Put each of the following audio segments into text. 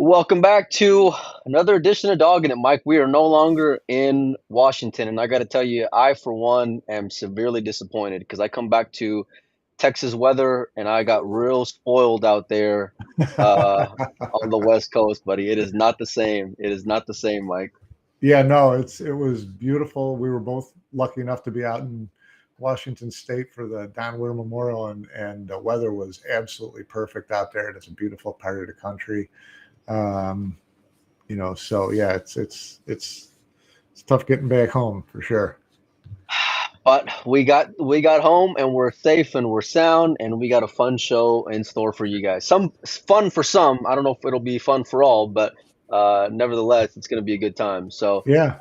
Welcome back to another edition of Dogging It, Mike. We are no longer in Washington, and I got to tell you, I for one am severely disappointed because I come back to Texas weather and I got real spoiled out there on the West Coast, buddy. It is not the same. It is not the same, Mike. Yeah, no, it was beautiful. We were both lucky enough to be out in Washington State for the Don Weir Memorial, and the weather was absolutely perfect out there. It's a beautiful part of the country. Um, so yeah, it's tough getting back home for sure. But we got home and we're safe and we're sound and we got a fun show in store for you guys. Some fun for some. I don't know if it'll be fun for all, but nevertheless, it's going to be a good time. So, Yeah,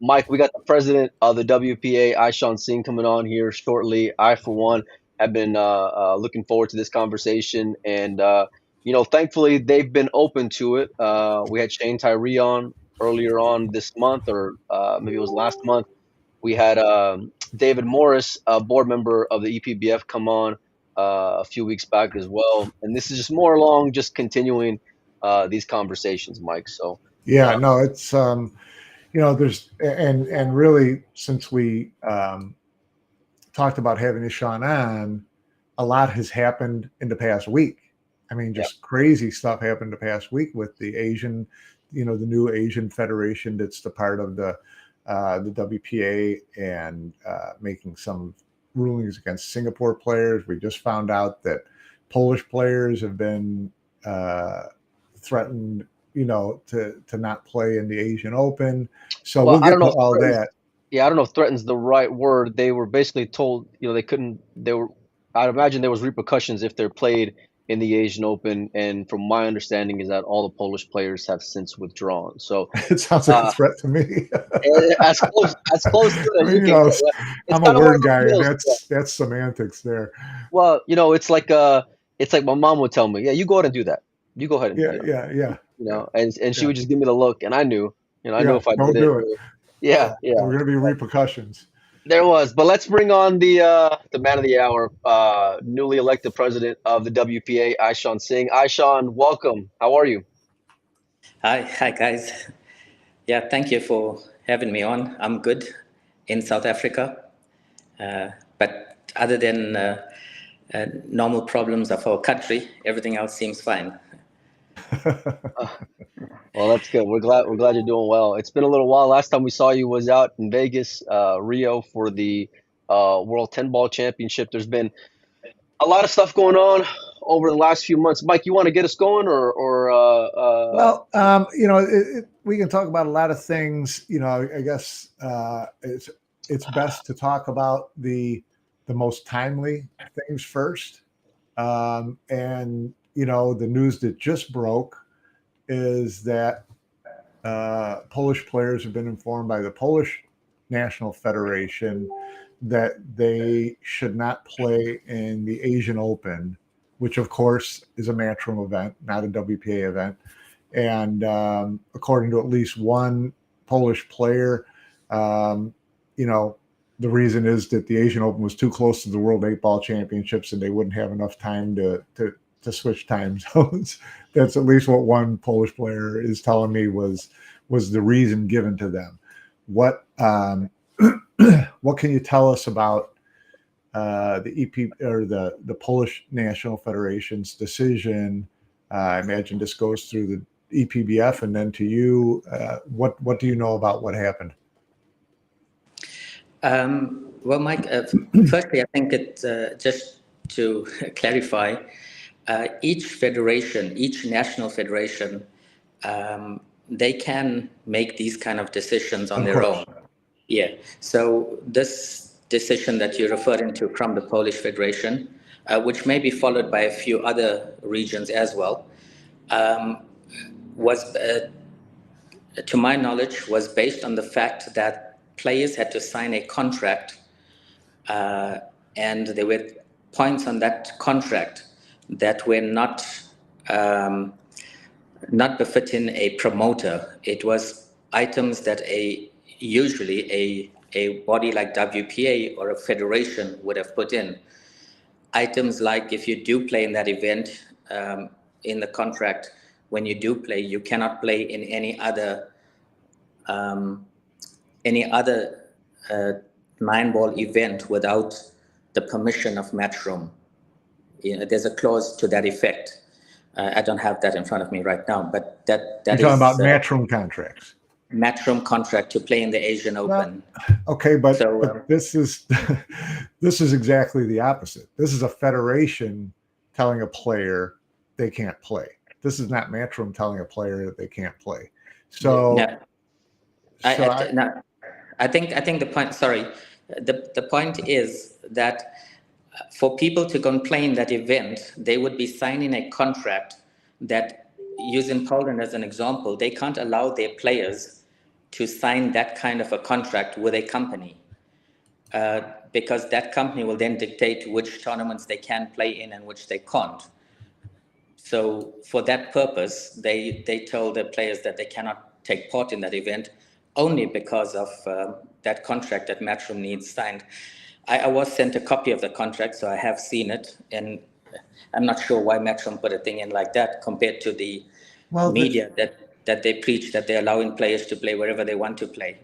Mike, we got the president of the WPA, Ishaun Singh, coming on here shortly. I, for one, have been looking forward to this conversation, and thankfully they've been open to it. We had Shane Tyree on earlier on this month, or maybe it was last month. We had David Morris, a board member of the EPBF, come on a few weeks back as well. And this is just more along just continuing these conversations, Mike. So, yeah, no, it's there's and really since we talked about having Ishaun on, a lot has happened in the past week. I mean, yeah, just crazy stuff happened the past week with the Asian, the new Asian Federation that's the part of the WPA and making some rulings against Singapore players. We just found out that Polish players have been threatened, to not play in the Asian Open. So well, we'll I get don't know to if all threatens, that. yeah, I don't know if threatens the right word. They were basically told, they couldn't, I'd imagine there was repercussions if they're played in the Asian Open. And from my understanding is that all the Polish players have since withdrawn. So, It sounds like a uh, threat to me. as close to it I as mean, you can get. Yeah. It's I'm a kind of one of word those guy, and deals. Yeah. that's semantics there. Well, it's like my mom would tell me, yeah, you go ahead and do that. You go ahead and Yeah, yeah, yeah, yeah, and she yeah, would just give me the look, and I knew yeah. if I did Don't it, do it. yeah, Yeah, there yeah, were going to be repercussions. there was. But let's bring on the man of the hour, newly elected president of the WPA, Ishaun Singh. Ishaun, welcome. How are you? Hi guys. Yeah, thank you for having me on. I'm good in South Africa, but other than normal problems of our country, everything else seems fine. Uh, well, that's good. We're glad you're doing well. It's been a little while. Last time we saw you was out in Vegas, Rio, for the World 10 Ball Championship. There's been a lot of stuff going on over the last few months. Mike, you want to get us going, or Well, we can talk about a lot of things. I guess it's best to talk about the most timely things first. And the news that just broke is that Polish players have been informed by the Polish National Federation that they should not play in the Asian Open, which of course is a Matchroom event, not a WPA event. And according to at least one Polish player, um, you know, the reason is that the Asian Open was too close to the World 8-Ball Championships and they wouldn't have enough time to switch time zones. That's at least what one Polish player is telling me was the reason given to them. What what can you tell us about the EP or the Polish National Federation's decision? I imagine this goes through the EPBF and then to you. What do you know about what happened? Well, Mike, firstly, I think just to clarify, each federation, each national federation, they can make these kind of decisions on Of their course. own. Yeah. So this decision that you're referring to from the Polish Federation, which may be followed by a few other regions as well, was, to my knowledge, was based on the fact that players had to sign a contract, and there were points on that contract that were not befitting a promoter. It was items that usually a body like WPA or a federation would have put in. Items like if you do play in that event, in the contract, when you do play, you cannot play in any other 9-ball event without the permission of Matchroom. There's a clause to that effect. I don't have that in front of me right now, but that You're talking about Matchroom contracts. Matchroom contract to play in the Asian Open. Okay, but this is this is exactly the opposite. This is a federation telling a player they can't play. This is not Matchroom telling a player that they can't play. So, I think the point. Sorry, the point is that for people to go and play in that event, they would be signing a contract that, using Poland as an example, they can't allow their players to sign that kind of a contract with a company, because that company will then dictate which tournaments they can play in and which they can't. So for that purpose, they told the players that they cannot take part in that event only because of that contract that Matchroom needs signed. I was sent a copy of the contract, so I have seen it, and I'm not sure why Matchroom put a thing in like that compared to the media that they preach that they're allowing players to play wherever they want to play.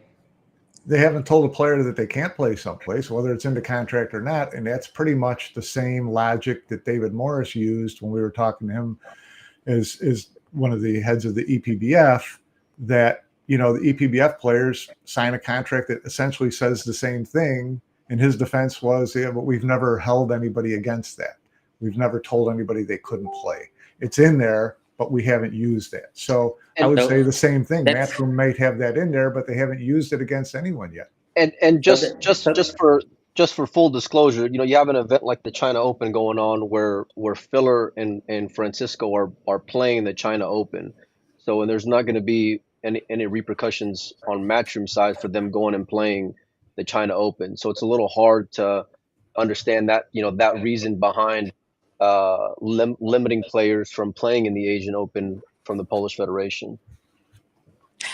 They haven't told a player that they can't play someplace, whether it's in the contract or not, and that's pretty much the same logic that David Morris used when we were talking to him as one of the heads of the EPBF, that, the EPBF players sign a contract that essentially says the same thing. And his defense was, yeah, but we've never held anybody against that. We've never told anybody they couldn't play. It's in there, but we haven't used that. So I would say the same thing. Matchroom might have that in there, but they haven't used it against anyone yet. And just for full disclosure, you have an event like the China Open going on where Filler and Francisco are playing the China Open. So, and there's not going to be any repercussions on Matchroom side for them going and playing the China Open. So it's a little hard to understand that, that reason behind limiting players from playing in the Asian Open from the Polish Federation.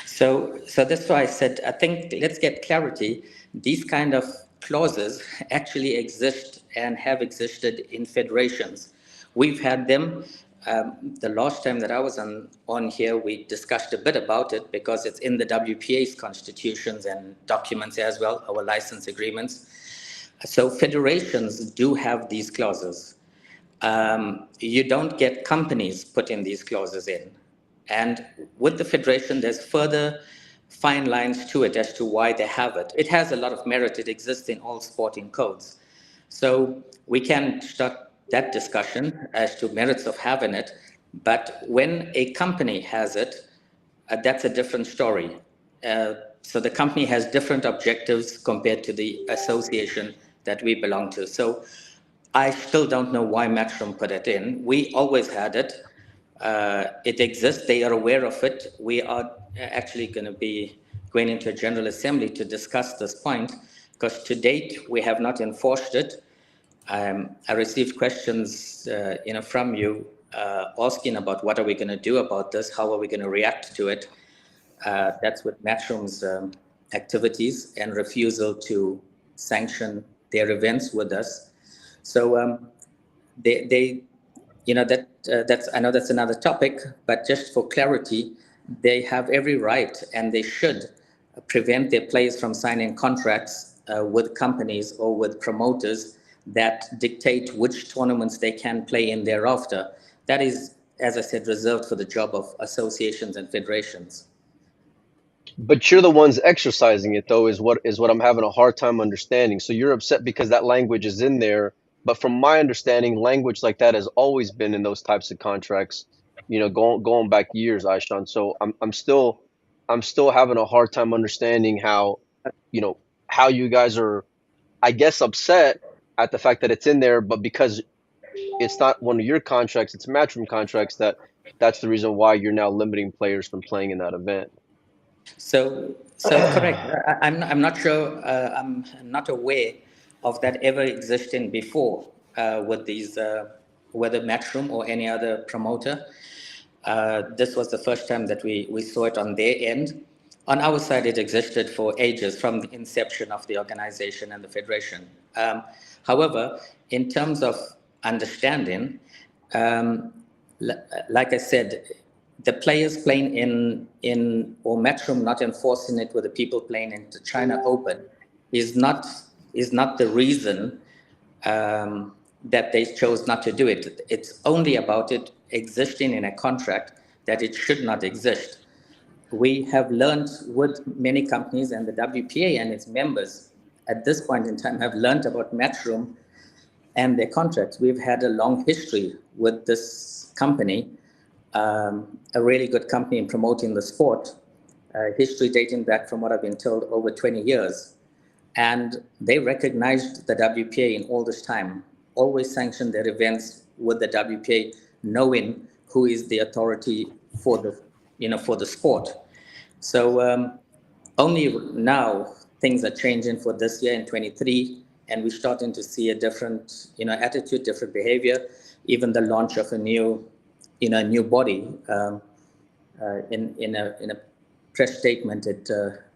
So that's why I said, I think let's get clarity. These kind of clauses actually exist and have existed in federations. We've had them. The last time that I was on here, we discussed a bit about it because it's in the WPA's constitutions and documents as well, our license agreements. So federations do have these clauses. You don't get companies putting these clauses in. And with the federation, there's further fine lines to it as to why they have it. It has a lot of merit. It exists in all sporting codes. So we can start that discussion as to merits of having it. But when a company has it, that's a different story. So the company has different objectives compared to the association that we belong to. So I still don't know why Matchroom put it in. We always had it. It exists. They are aware of it. We are actually going to be going into a General Assembly to discuss this point, because to date, we have not enforced it. I received questions from you asking about what are we going to do about this? How are we going to react to it? That's with Matchroom's activities and refusal to sanction their events with us. So that's, I know that's another topic, but just for clarity, they have every right and they should prevent their players from signing contracts with companies or with promoters that dictate which tournaments they can play in thereafter. That is, as I said, reserved for the job of associations and federations. But you're the ones exercising it, though, is what I'm having a hard time understanding. So you're upset because that language is in there. But from my understanding, language like that has always been in those types of contracts, going back years, Ishaun. So I'm still having a hard time understanding how you guys are, I guess, upset at the fact that it's in there, but because it's not one of your contracts, it's Matchroom contracts, that's the reason why you're now limiting players from playing in that event. So correct. I'm not sure. I'm not aware of that ever existing before with these, whether Matchroom or any other promoter. This was the first time that we saw it on their end. On our side, it existed for ages from the inception of the organization and the federation. However, in terms of understanding, like I said, the players playing in or Matchroom not enforcing it with the people playing in the China Open is not the reason that they chose not to do it. It's only about it existing in a contract that it should not exist. We have learned with many companies, and the WPA and its members at this point in time have learned about Matchroom and their contracts. We've had a long history with this company, a really good company in promoting the sport, history dating back, from what I've been told, over 20 years. And they recognized the WPA in all this time, always sanctioned their events with the WPA, knowing who is the authority for the sport. So only now things are changing for this year in 23, and we're starting to see a different, attitude, different behavior, even the launch of a new body. In a press statement,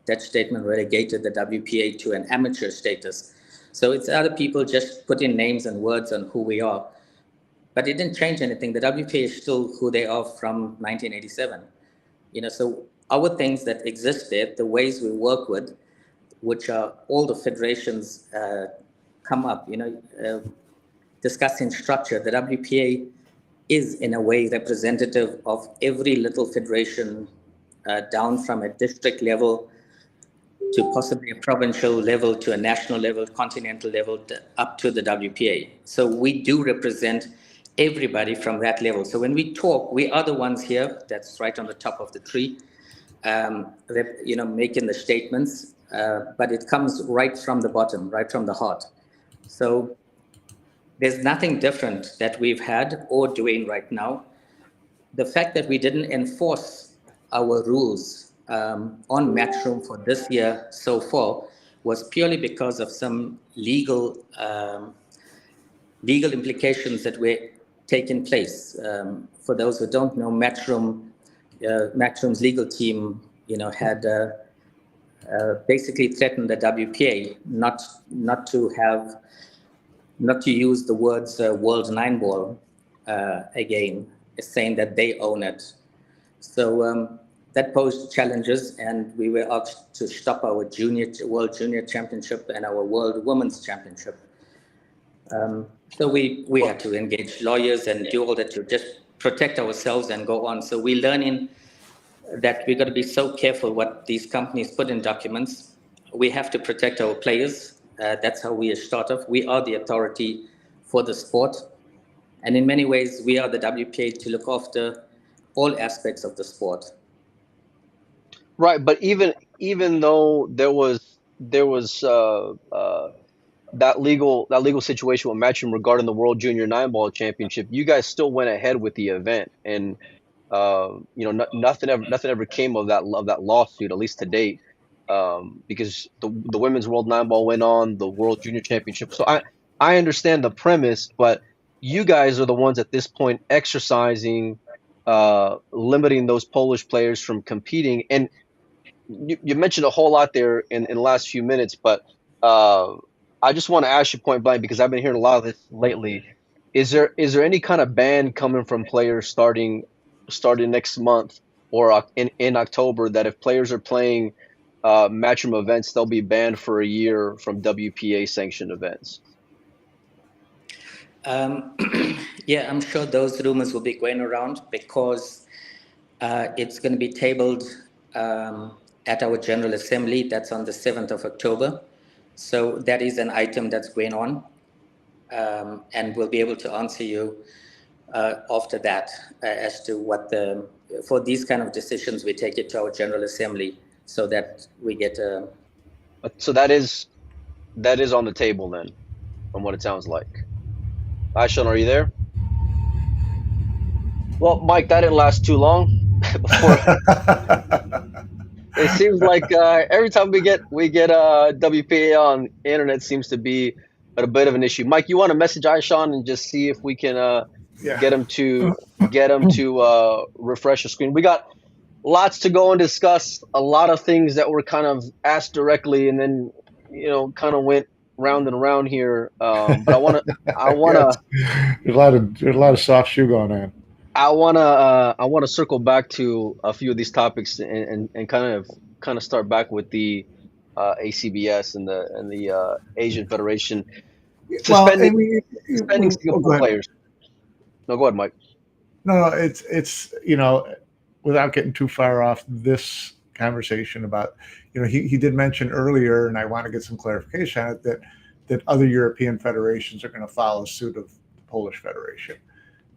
that statement relegated the WPA to an amateur status. So it's other people just putting names and words on who we are. But it didn't change anything. The WPA is still who they are from 1987. So our things that exist there, the ways we work with, which are all the federations come up, discussing structure. The WPA is in a way representative of every little federation down from a district level to possibly a provincial level, to a national level, continental level, up to the WPA. So we do represent everybody from that level. So when we talk, we are the ones here that's right on the top of the tree, making the statements, but it comes right from the bottom, right from the heart. So there's nothing different that we've had or doing right now. The fact that we didn't enforce our rules on Matchroom for this year so far was purely because of some legal implications that were taking place. For those who don't know, Matchroom's legal team, had basically threatened the WPA not to use the words World Nine Ball again, saying that they own it. So that posed challenges, and we were asked to stop our World Junior Championship and our World Women's Championship. So we had to engage lawyers and do all that to just protect ourselves and go on. So we're learning that we've got to be so careful what these companies put in documents. We have to protect our players. That's how we start off. We are the authority for the sport. And in many ways, we are the WPA to look after all aspects of the sport. Right, but even though there was that legal situation with Matchroom regarding the World Junior Nine Ball Championship, you guys still went ahead with the event, and nothing ever came of that lawsuit, at least to date, because the women's World Nine Ball went on, the World Junior Championship. So I understand the premise, but you guys are the ones at this point exercising, limiting those Polish players from competing. And you mentioned a whole lot there in the last few minutes, but I just want to ask you point blank, because I've been hearing a lot of this lately. Is there any kind of ban coming from players starting next month or in October, that if players are playing Matchroom events, they'll be banned for a year from WPA sanctioned events? Yeah, I'm sure those rumors will be going around, because it's going to be tabled at our General Assembly. That's on the 7th of October. So that is an item that's going on, and we'll be able to answer you after that as to what for these kind of decisions, we take it to our General Assembly so that we get So that is on the table then, from what it sounds like. Ishaun, are you there? Well, Mike, that didn't last too long. Before it seems like every time we get WPA on, internet seems to be a bit of an issue. Mike, you want to message Ishaun and just see if we can get him to refresh the screen? We got lots to go and discuss, a lot of things that were kind of asked directly, and then kind of went round and around here. But I want to. There's a lot of soft shoe going on. I wanna circle back to a few of these topics and kind of start back with the ACBS and the Asian Federation Well, I suspending mean, go Singapore ahead. players. No, go ahead, Mike. No, it's without getting too far off this conversation about, he did mention earlier, and I want to get some clarification on it, that other European federations are going to follow suit of the Polish Federation.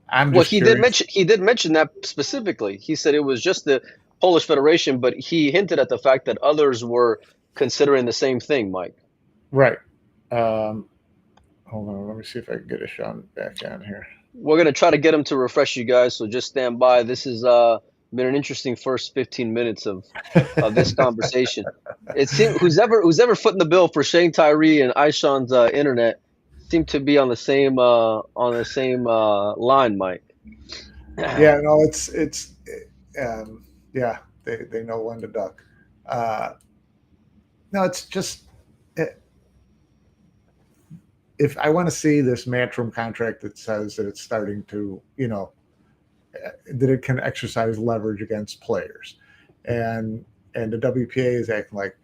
I'm Well, just curious. he did mention that specifically. He said it was just the Polish Federation, but he hinted at the fact that others were considering the same thing, Mike. Right. Hold on. Let me see if I can get Ishaun back on here. We're gonna try to get him to refresh you guys, so just stand by. This has been an interesting first 15 minutes of this conversation. It seemed who's ever footing the bill for Shane Tyree and Ishaun's internet seem to be on the same line, Mike. Yeah, no, yeah, they know when to duck. No, it's just if I want to see this Matchroom contract that says that it's starting to, that it can exercise leverage against players, and the WPA is acting like,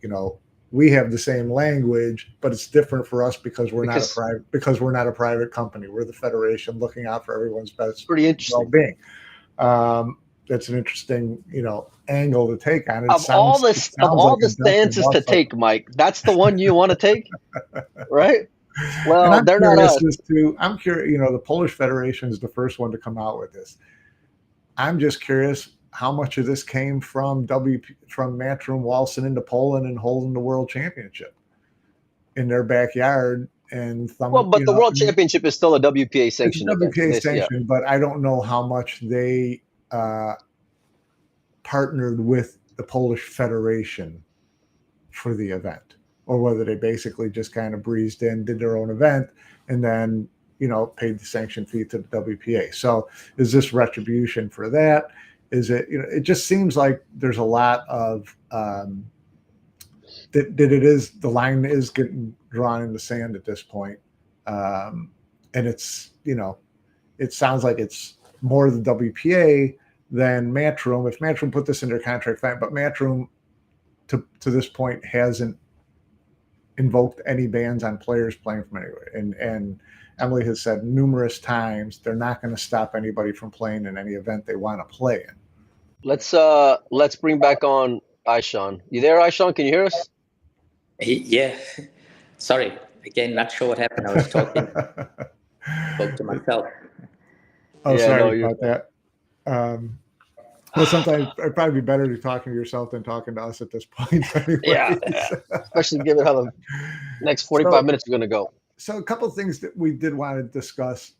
we have the same language, but it's different for us because we're not a private company. We're the federation looking out for everyone's best Pretty interesting. well-being. That's an interesting, angle to take on it. Of all the stances to take, Mike, that's the one you want to take, right? Well, they're not us. I'm curious. The Polish Federation is the first one to come out with this. I'm just curious how much of this came from Matchroom waltzing into Poland and holding the world championship in their backyard. But the World Championship is still a WPA sanctioned event. WPA sanctioned, but I don't know how much they partnered with the Polish Federation for the event, or whether they basically just kind of breezed in, did their own event, and then paid the sanction fee to the WPA. So is this retribution for that? Is it, it just seems like there's a lot of that the line is getting drawn in the sand at this point. And it's, it sounds like it's more the WPA than Matchroom. If Matchroom put this in their contract, fine, but Matchroom to this point hasn't invoked any bans on players playing from anywhere. And Emily has said numerous times they're not going to stop anybody from playing in any event they want to play in. Let's bring back on Ishaun. You there, Ishaun? Can you hear us? Yeah. Sorry. Again, not sure what happened. I was talking. Spoke to myself. Oh, yeah, sorry about that. Well, sometimes it'd probably be better to talking to yourself than talking to us at this point. Yeah, especially given how the next 45 minutes are going to go. So a couple of things that we did want to discuss,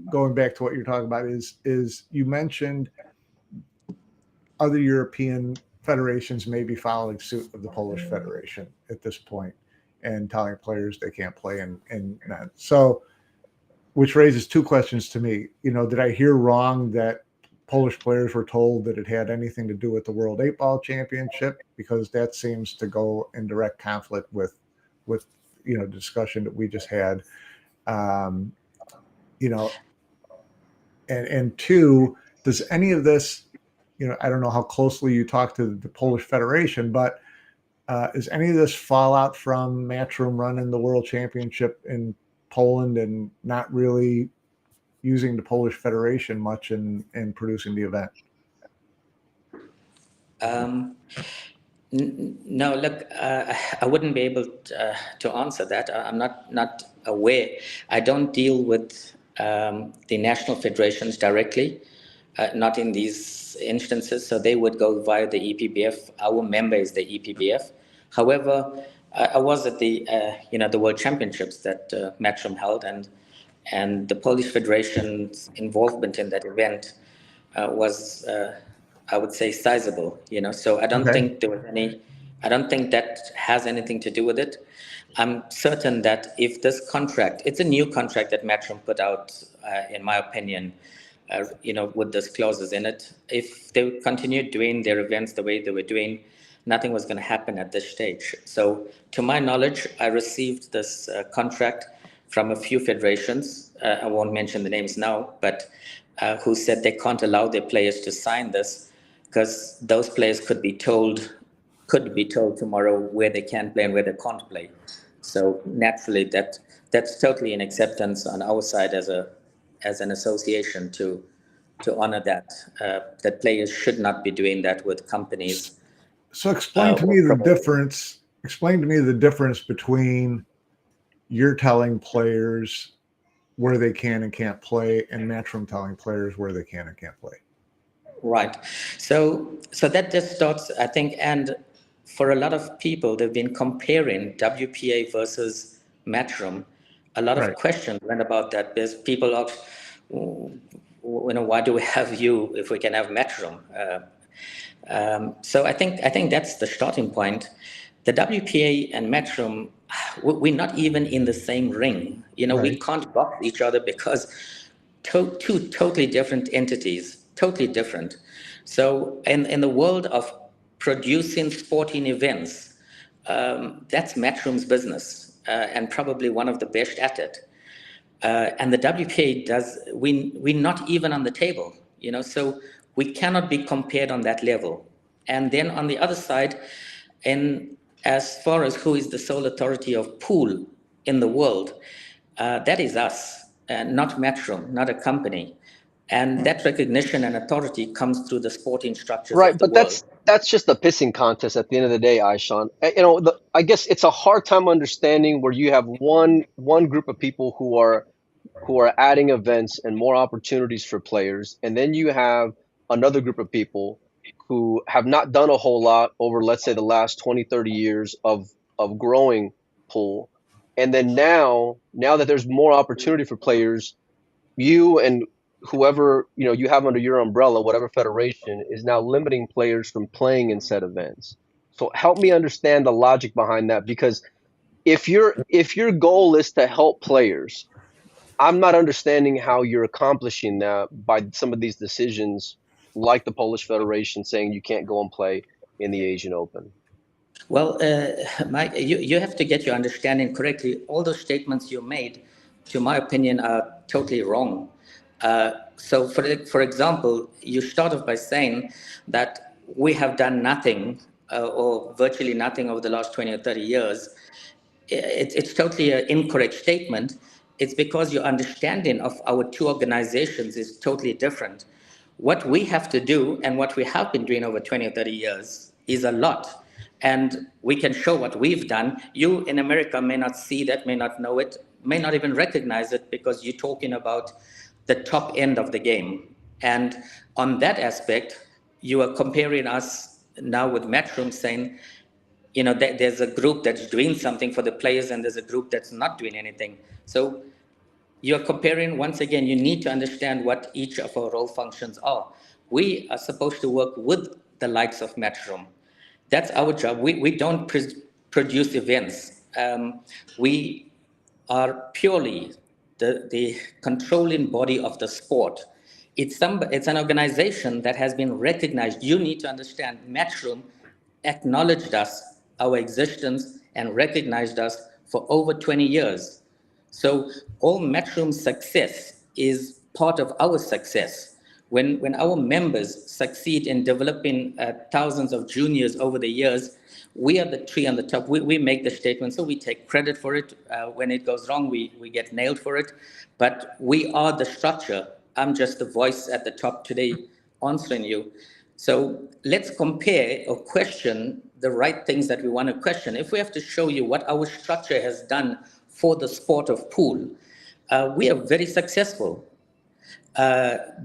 going back to what you're talking about, is you mentioned other European federations may be following suit of the Polish Federation at this point and telling players they can't play in that. So, which raises two questions to me. Did I hear wrong that Polish players were told that it had anything to do with the World 8-Ball Championship? Because that seems to go in direct conflict with the discussion that we just had. And two, does any of this, I don't know how closely you talk to the Polish Federation, but is any of this fallout from Matchroom running the World Championship in Poland and not really using the Polish Federation much in producing the event? No, look, I wouldn't be able to answer that. I'm not aware. I don't deal with the national federations directly, not in these instances. So they would go via the EPBF. Our member is the EPBF. However, I was at the the World Championships that Matchroom held, and the Polish Federation's involvement in that event was, I would say, sizable. So I don't think there was any. I don't think that has anything to do with it. I'm certain that if this contract, it's a new contract that Matchroom put out, in my opinion, with those clauses in it. If they continued doing their events the way they were doing, nothing was going to happen at this stage. So, to my knowledge, I received this contract from a few federations. I won't mention the names now, but who said they can't allow their players to sign this because those players could be told tomorrow where they can play and where they can't play. So naturally, that's totally an acceptance on our side as an association to honor that players should not be doing that with companies. So explain to me the difference. Explain to me the difference between you're telling players where they can and can't play, and Matchroom telling players where they can and can't play. Right. So that just starts, I think, and for a lot of people, they've been comparing WPA versus Matchroom. A lot of questions went about that because people ask, why do we have you if we can have Matchroom? So I think that's the starting point. The WPA and Matchroom, we're not even in the same ring. We can't box each other because two totally different entities, totally different. So in the world of producing sporting events, that's Matchroom's business and probably one of the best at it. And the WPA we're not even on the table, so we cannot be compared on that level. And then on the other side, and as far as who is the sole authority of pool in the world, that is us, not Matchroom, not a company. And that recognition and authority comes through the sporting structures Right, of the but world. that's just a pissing contest at the end of the day, Ishaun. I guess it's a hard time understanding where you have one group of people who are adding events and more opportunities for players, and then you have another group of people who have not done a whole lot over, let's say, the last 20, 30 years of growing pool. And then now that there's more opportunity for players, you and whoever you have under your umbrella, whatever federation, is now limiting players from playing in said events. So help me understand the logic behind that, because if your goal is to help players, I'm not understanding how you're accomplishing that by some of these decisions, like the Polish Federation saying you can't go and play in the Asian Open. Well, Mike, you have to get your understanding correctly. All those statements you made, to my opinion, are totally wrong. So, for example, you start off by saying that we have done nothing or virtually nothing over the last 20 or 30 years. It's totally an incorrect statement. It's because your understanding of our two organizations is totally different. What we have to do and what we have been doing over 20 or 30 years is a lot. And we can show what we've done. You in America may not see that, may not know it, may not even recognize it, because you're talking about the top end of the game. And on that aspect, you are comparing us now with Matchroom, saying, there's a group that's doing something for the players and there's a group that's not doing anything. So you're comparing, once again, you need to understand what each of our role functions are. We are supposed to work with the likes of Matchroom. That's our job. We don't produce events. We are purely the controlling body of the sport. It's an organization that has been recognized. You need to understand, Matchroom acknowledged us, our existence, and recognized us for over 20 years. So all Matchroom's success is part of our success. When our members succeed in developing thousands of juniors over the years, we are the tree on the top. We make the statement, so we take credit for it. When it goes wrong, we get nailed for it. But we are the structure. I'm just the voice at the top today answering you. So let's compare or question the right things that we want to question. If we have to show you what our structure has done for the sport of pool, we are very successful.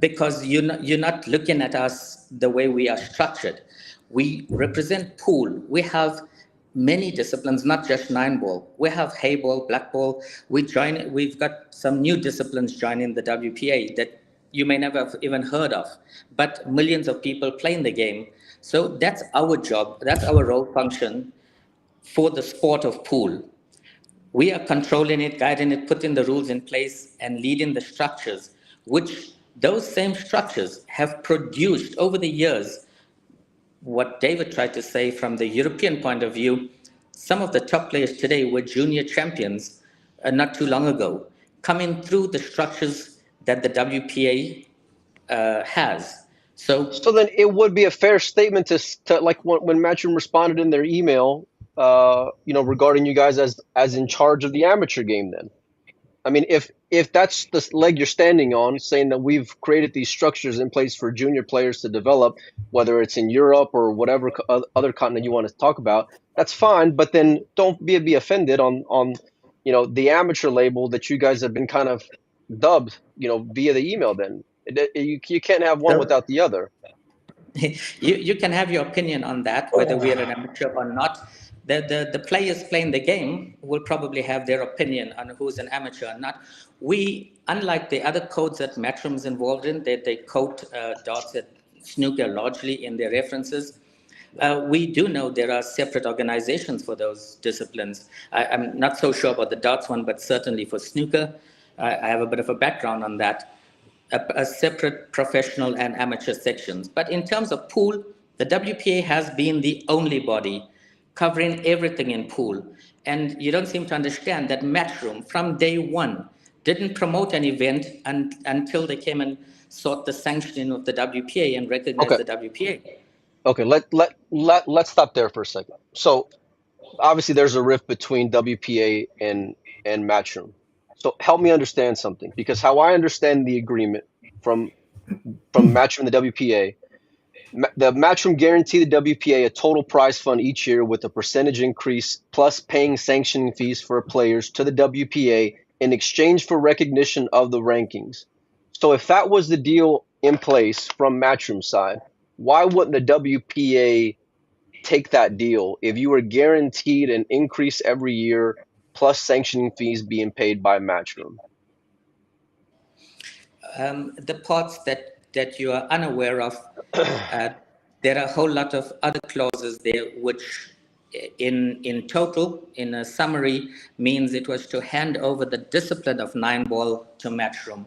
Because you're not looking at us the way we are structured. We represent pool. We have many disciplines, not just 9-ball. We have hay ball, black ball. We've got some new disciplines joining the WPA that you may never have even heard of, but millions of people playing the game. So that's our job. That's our role function for the sport of pool. We are controlling it, guiding it, putting the rules in place, and leading the structures, which those same structures have produced over the years. What David tried to say from the European point of view, some of the top players today were junior champions not too long ago, coming through the structures that the WPA has. So So then it would be a fair statement to like when Matchroom responded in their email, regarding you guys as in charge of the amateur game. Then, I mean, if that's the leg you're standing on, saying that we've created these structures in place for junior players to develop, whether it's in Europe or whatever other continent you want to talk about, that's fine. But then don't be offended on the amateur label that you guys have been kind of dubbed, via the email. Then you can't have one so without the other. you can have your opinion on that, whether we are an amateur or not. The players playing the game will probably have their opinion on who's an amateur or not. We, unlike the other codes that Matchroom is involved in, they code darts at snooker largely in their references. We do know there are separate organizations for those disciplines. I'm not so sure about the darts one, but certainly for snooker, I have a bit of a background on that. A separate professional and amateur sections. But in terms of pool, the WPA has been the only body covering everything in pool. And you don't seem to understand that Matchroom, from day one, didn't promote an event until they came and sought the sanctioning of the WPA and recognized Okay. the WPA. Okay. Let's stop there for a second. So obviously there's a rift between WPA and Matchroom. So help me understand something, because how I understand the agreement from Matchroom and the WPA, the Matchroom guaranteed the WPA a total prize fund each year with a percentage increase plus paying sanctioning fees for players to the WPA in exchange for recognition of the rankings. So if that was the deal in place from Matchroom's side, why wouldn't the WPA take that deal if you were guaranteed an increase every year plus sanctioning fees being paid by Matchroom? The parts that you are unaware of, there are a whole lot of other clauses there, which in total, in a summary, means it was to hand over the discipline of 9-ball to Matchroom.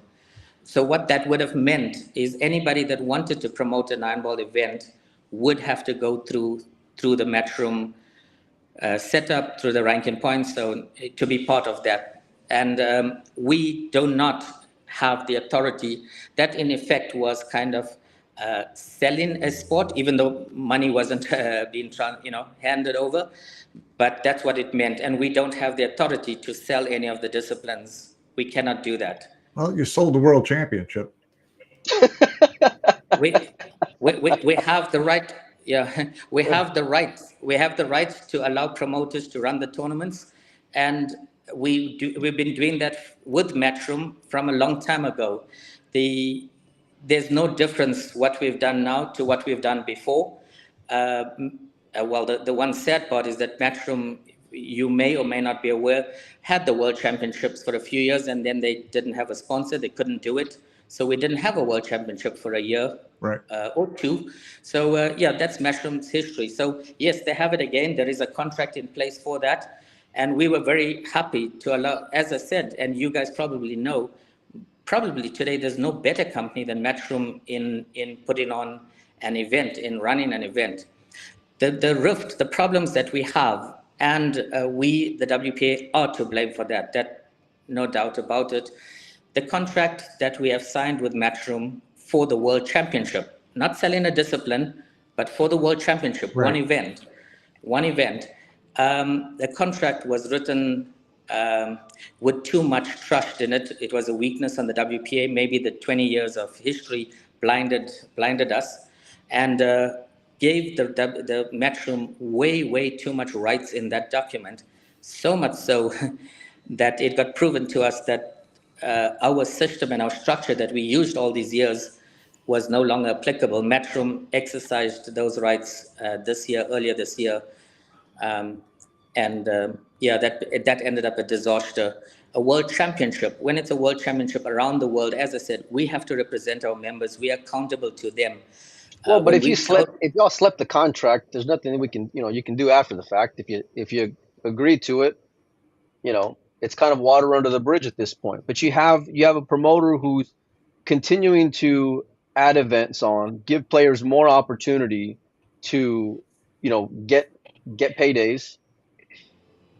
So what that would have meant is anybody that wanted to promote a 9-ball event would have to go through the Matchroom setup, through the ranking points, so to be part of that. And we do not have the authority. That in effect was kind of selling a sport, even though money wasn't being handed over, but that's what it meant. And we don't have the authority to sell any of the disciplines. We cannot do that. Well, you sold the world championship. We have the right. Yeah, we have the right. We have the right to allow promoters to run the tournaments, and we've been doing that with Matchroom from a long time ago. There's no difference what we've done now to what we've done before. Well, the one sad part is that Matchroom, you may or may not be aware, had the World Championships for a few years, and then they didn't have a sponsor. They couldn't do it. So we didn't have a World Championship for a year, right, or two. So yeah, that's Matchroom's history. So yes, they have it again. There is a contract in place for that. And we were very happy to allow, as I said, and you guys probably know, probably today there's no better company than Matchroom in putting on an event, in running an event. The rift, the problems that we have, and we, the WPA, are to blame for that, no doubt about it. The contract that we have signed with Matchroom for the World Championship, not selling a discipline, but for the World Championship, right. one event. The contract was written with too much trust in it. It was a weakness on the WPA. Maybe the 20 years of history blinded us, and gave the Matchroom way too much rights in that document. So much so that it got proven to us that our system and our structure that we used all these years was no longer applicable. Matchroom exercised those rights earlier this year. Yeah, that ended up a disaster. A world championship, when it's a world championship around the world, as I said, we have to represent our members. We are accountable to them. Well, but if y'all slept the contract, there's nothing we can, you can do after the fact. If you agree to it, it's kind of water under the bridge at this point. But you have a promoter who's continuing to add events on, give players more opportunity to, get paydays.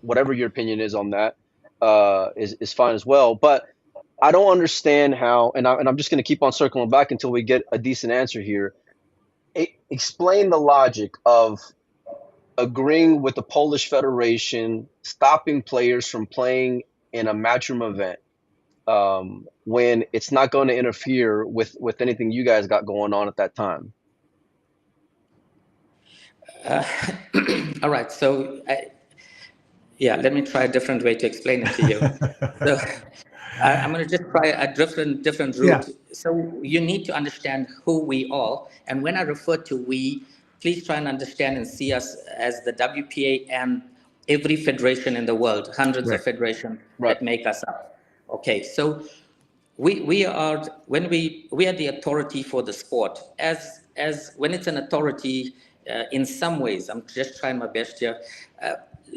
Whatever your opinion is on that is fine as well. But I don't understand how, and I'm just going to keep on circling back until we get a decent answer here. Explain the logic of agreeing with the Polish Federation, stopping players from playing in a matchroom event when it's not going to interfere with anything you guys got going on at that time. All right. So, yeah, let me try a different way to explain it to you. So, I'm going to just try a different route. Yeah. So, you need to understand who we are. And when I refer to we, please try and understand and see us as the WPA and every federation in the world, hundreds of Right. federations Right. that make us up. Okay. So, we are when we are the authority for the sport as when it's an authority in some ways. I'm just trying my best here.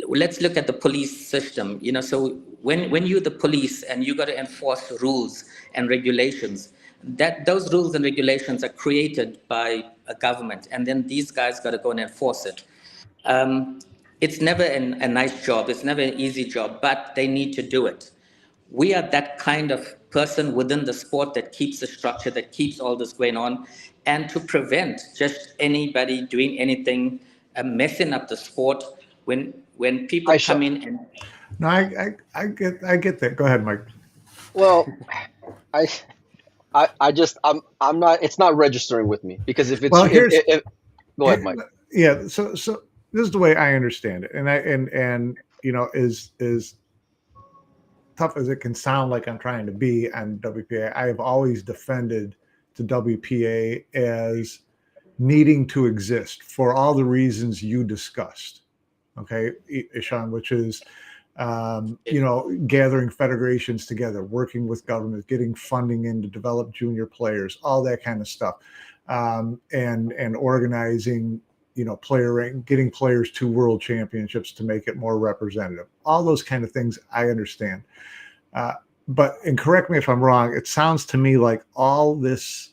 Let's look at the police system, so when you're the police and you got to enforce rules and regulations, that those rules and regulations are created by a government, and then these guys got to go and enforce it. It's never a nice job, it's never an easy job, but they need to do it. We are that kind of person within the sport that keeps the structure, that keeps all this going on, and to prevent just anybody doing anything, messing up the sport. When people I come in and No, I get that. Go ahead, Mike. well, I I'm not. It's not registering with me because if it's Well, here's if go ahead, Mike. yeah. So this is the way I understand it, and is tough as it can sound like I'm trying to be on WPA. I have always defended the WPA as needing to exist for all the reasons you discussed. Okay, Ishaun, which is gathering federations together, working with governments, getting funding in to develop junior players, all that kind of stuff, and organizing, getting players to world championships to make it more representative. All those kind of things I understand. And correct me if I'm wrong, it sounds to me like all this,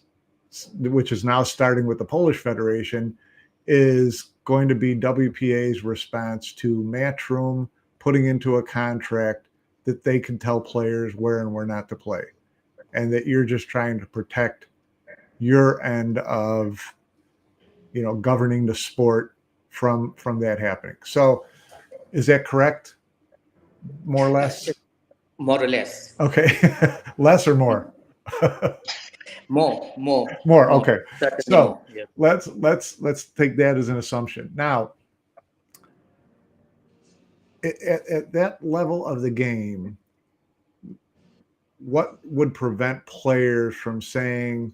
which is now starting with the Polish Federation, is going to be WPA's response to Matchroom putting into a contract that they can tell players where and where not to play, and that you're just trying to protect your end of, governing the sport from that happening. So is that correct? More or less? more or less, Okay. Less or more? more, More. Okay. certainly So more. Yeah. let's take that as an assumption. Now, at that level of the game, what would prevent players from saying,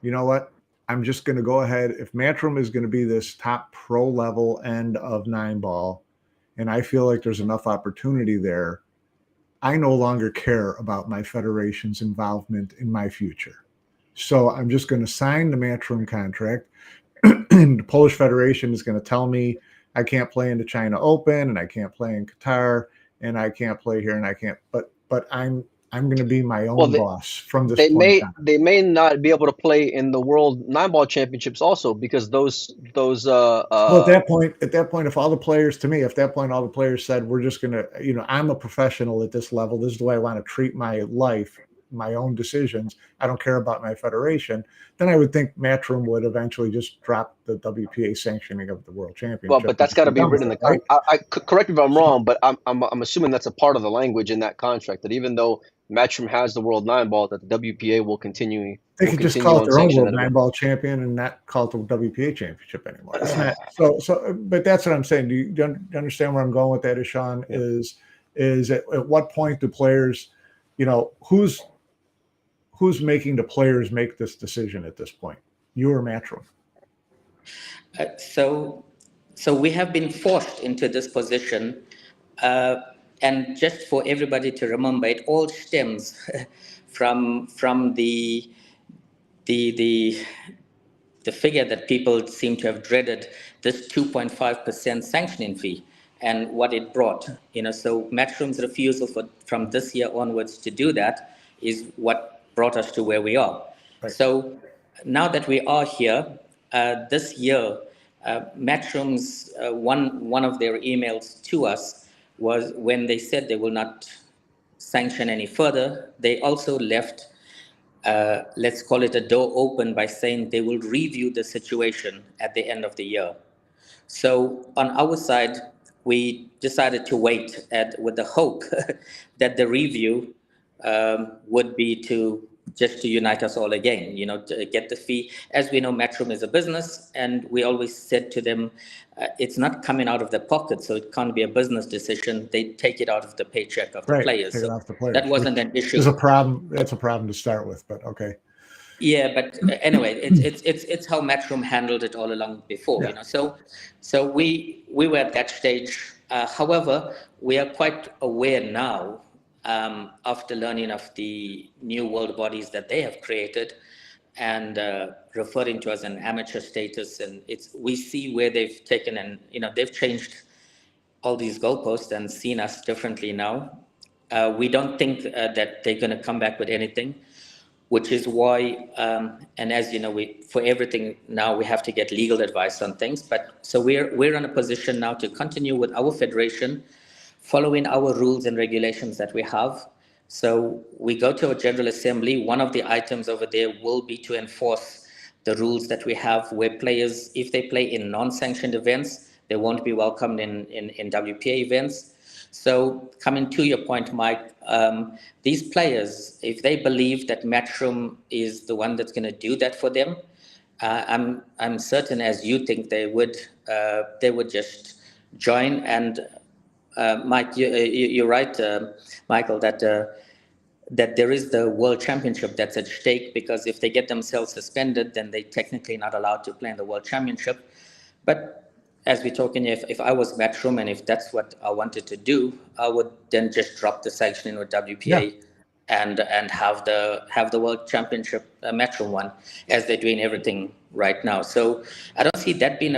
you know what, I'm just going to go ahead. If Matchroom is going to be this top pro level end of 9-ball, and I feel like there's enough opportunity there, I no longer care about my federation's involvement in my future. So I'm just going to sign the Matchroom contract. And the Polish Federation is going to tell me I can't play in the China Open, and I can't play in Qatar, and I can't play here, and I can't. But I'm going to be my own boss from this point on. They may not be able to play in the World 9-ball championships also because those Well, at that point, if all the players said, we're just going to, I'm a professional at this level, this is the way I want to treat my life, my own decisions, I don't care about my federation, then I would think Matchroom would eventually just drop the WPA sanctioning of the World Championship. well, but that's got to be written in the right? correct me if I'm wrong, but I'm assuming that's a part of the language in that contract that even though Matchroom has the World 9-ball, that the WPA will continue. They could just call it their own World 9-ball champion and not call it the WPA championship anymore. It's not so. But that's what I'm saying. Do you understand where I'm going with that, Ishaun? Yeah. Is at what point do players, who's making the players make this decision at this point? You or Matchroom? So we have been forced into this position, and just for everybody to remember, it all stems from the figure that people seem to have dreaded, this 2.5% sanctioning fee and what it brought. So Matchroom's refusal from this year onwards to do that is what brought us to where we are. Right. So now that we are here, this year, Matchroom's one of their emails to us was when they said they will not sanction any further, they also left, let's call it a door open by saying they will review the situation at the end of the year. So on our side, we decided to wait with the hope that the review would be to just to unite us all again, to get the fee. As we know, Matchroom is a business, and we always said to them, it's not coming out of their pocket, so it can't be a business decision. They take it out of the paycheck of the players. Take it off the players. That wasn't an issue. It's a problem. That's a problem to start with, but okay. Yeah, but anyway, it's how Matchroom handled it all along before, Yeah. So we were at that stage. However, we are quite aware now, after learning of the new world bodies that they have created, and referring to as an amateur status, and we see where they've taken, and they've changed all these goalposts and seen us differently now. We don't think that they're going to come back with anything, which is why, and as you know, for everything now we have to get legal advice on things. But so we're in a position now to continue with our federation, following our rules and regulations that we have. So we go to a General Assembly. One of the items over there will be to enforce the rules that we have, where players, if they play in non-sanctioned events, they won't be welcomed in WPA events. So coming to your point, Mike, these players, if they believe that Matchroom is the one that's going to do that for them, I'm certain, as you think, they would just join. And Mike, you're right, Michael, that there is the World Championship that's at stake, because if they get themselves suspended, then they're technically not allowed to play in the World Championship. But as we're talking, if I was Matchroom and if that's what I wanted to do, I would then just drop the sanctioning with WPA and have the World Championship Matchroom one, as they're doing everything right now. So I don't see that being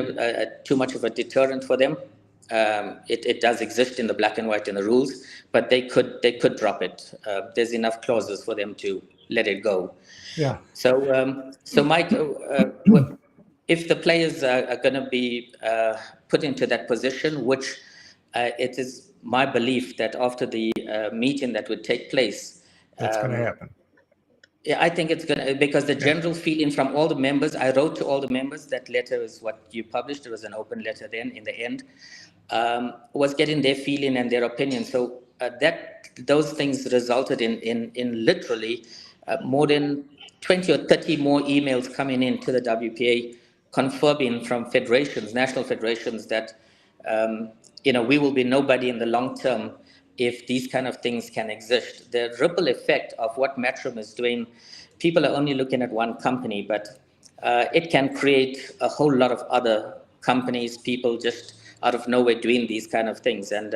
too much of a deterrent for them. It does exist in the black and white in the rules, but they could drop it. There's enough clauses for them to let it go. Yeah. So Mike, if the players are going to be put into that position, which it is my belief that after the meeting that would take place, that's going to happen. Yeah, I think it's going to, because the general feeling from all the members, I wrote to all the members, that letter is what you published. It was an open letter then in the end, was getting their feeling and their opinion. So those things resulted in literally more than 20 or 30 more emails coming in to the WPA, confirming from federations, national federations, that we will be nobody in the long term if these kind of things can exist. The ripple effect of what Matchroom is doing, people are only looking at one company, but it can create a whole lot of other companies, people just out of nowhere doing these kind of things, and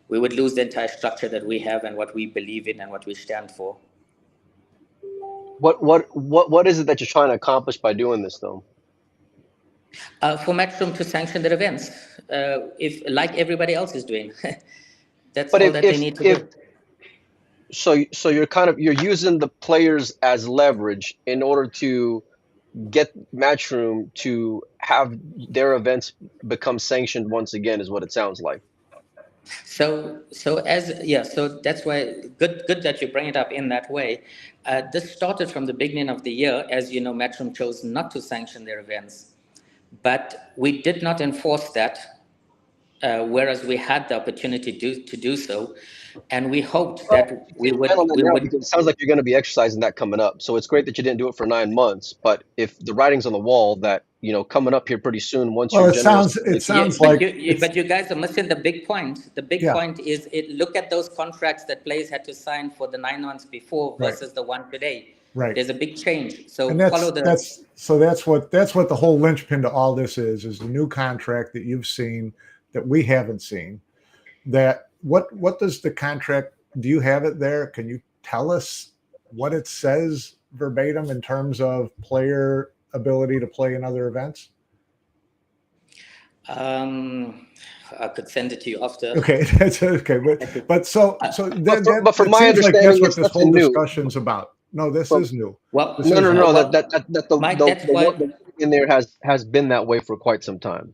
we would lose the entire structure that we have and what we believe in and what we stand for. What is it that you're trying to accomplish by doing this, though? For Matchroom to sanction their events, if like everybody else is doing. That's all that they need to do. So you're using the players as leverage in order to get Matchroom to have their events become sanctioned once again, is what it sounds like. So that's why good that you bring it up in that way. This started from the beginning of the year. As you know, Matchroom chose not to sanction their events, but we did not enforce that. Whereas we had the opportunity to do so, and we hoped that we would. Because it sounds like you're going to be exercising that coming up. So it's great that you didn't do it for 9 months, but if the writing's on the wall that coming up here pretty soon, once it sounds like. But you guys are missing the big point. The big point is look at those contracts that players had to sign for the 9 months before versus the one today. Right. There's a big change. So follow that's what the whole linchpin to all this is the new contract that you've seen that we haven't seen. That what does the contract, do you have it there? Can you tell us what it says verbatim in terms of player ability to play in other events? I could send it to you after. Okay, that's okay. But from my understanding, that's what this whole discussion's about. No, this is new. Well, no. The in there has been that way for quite some time.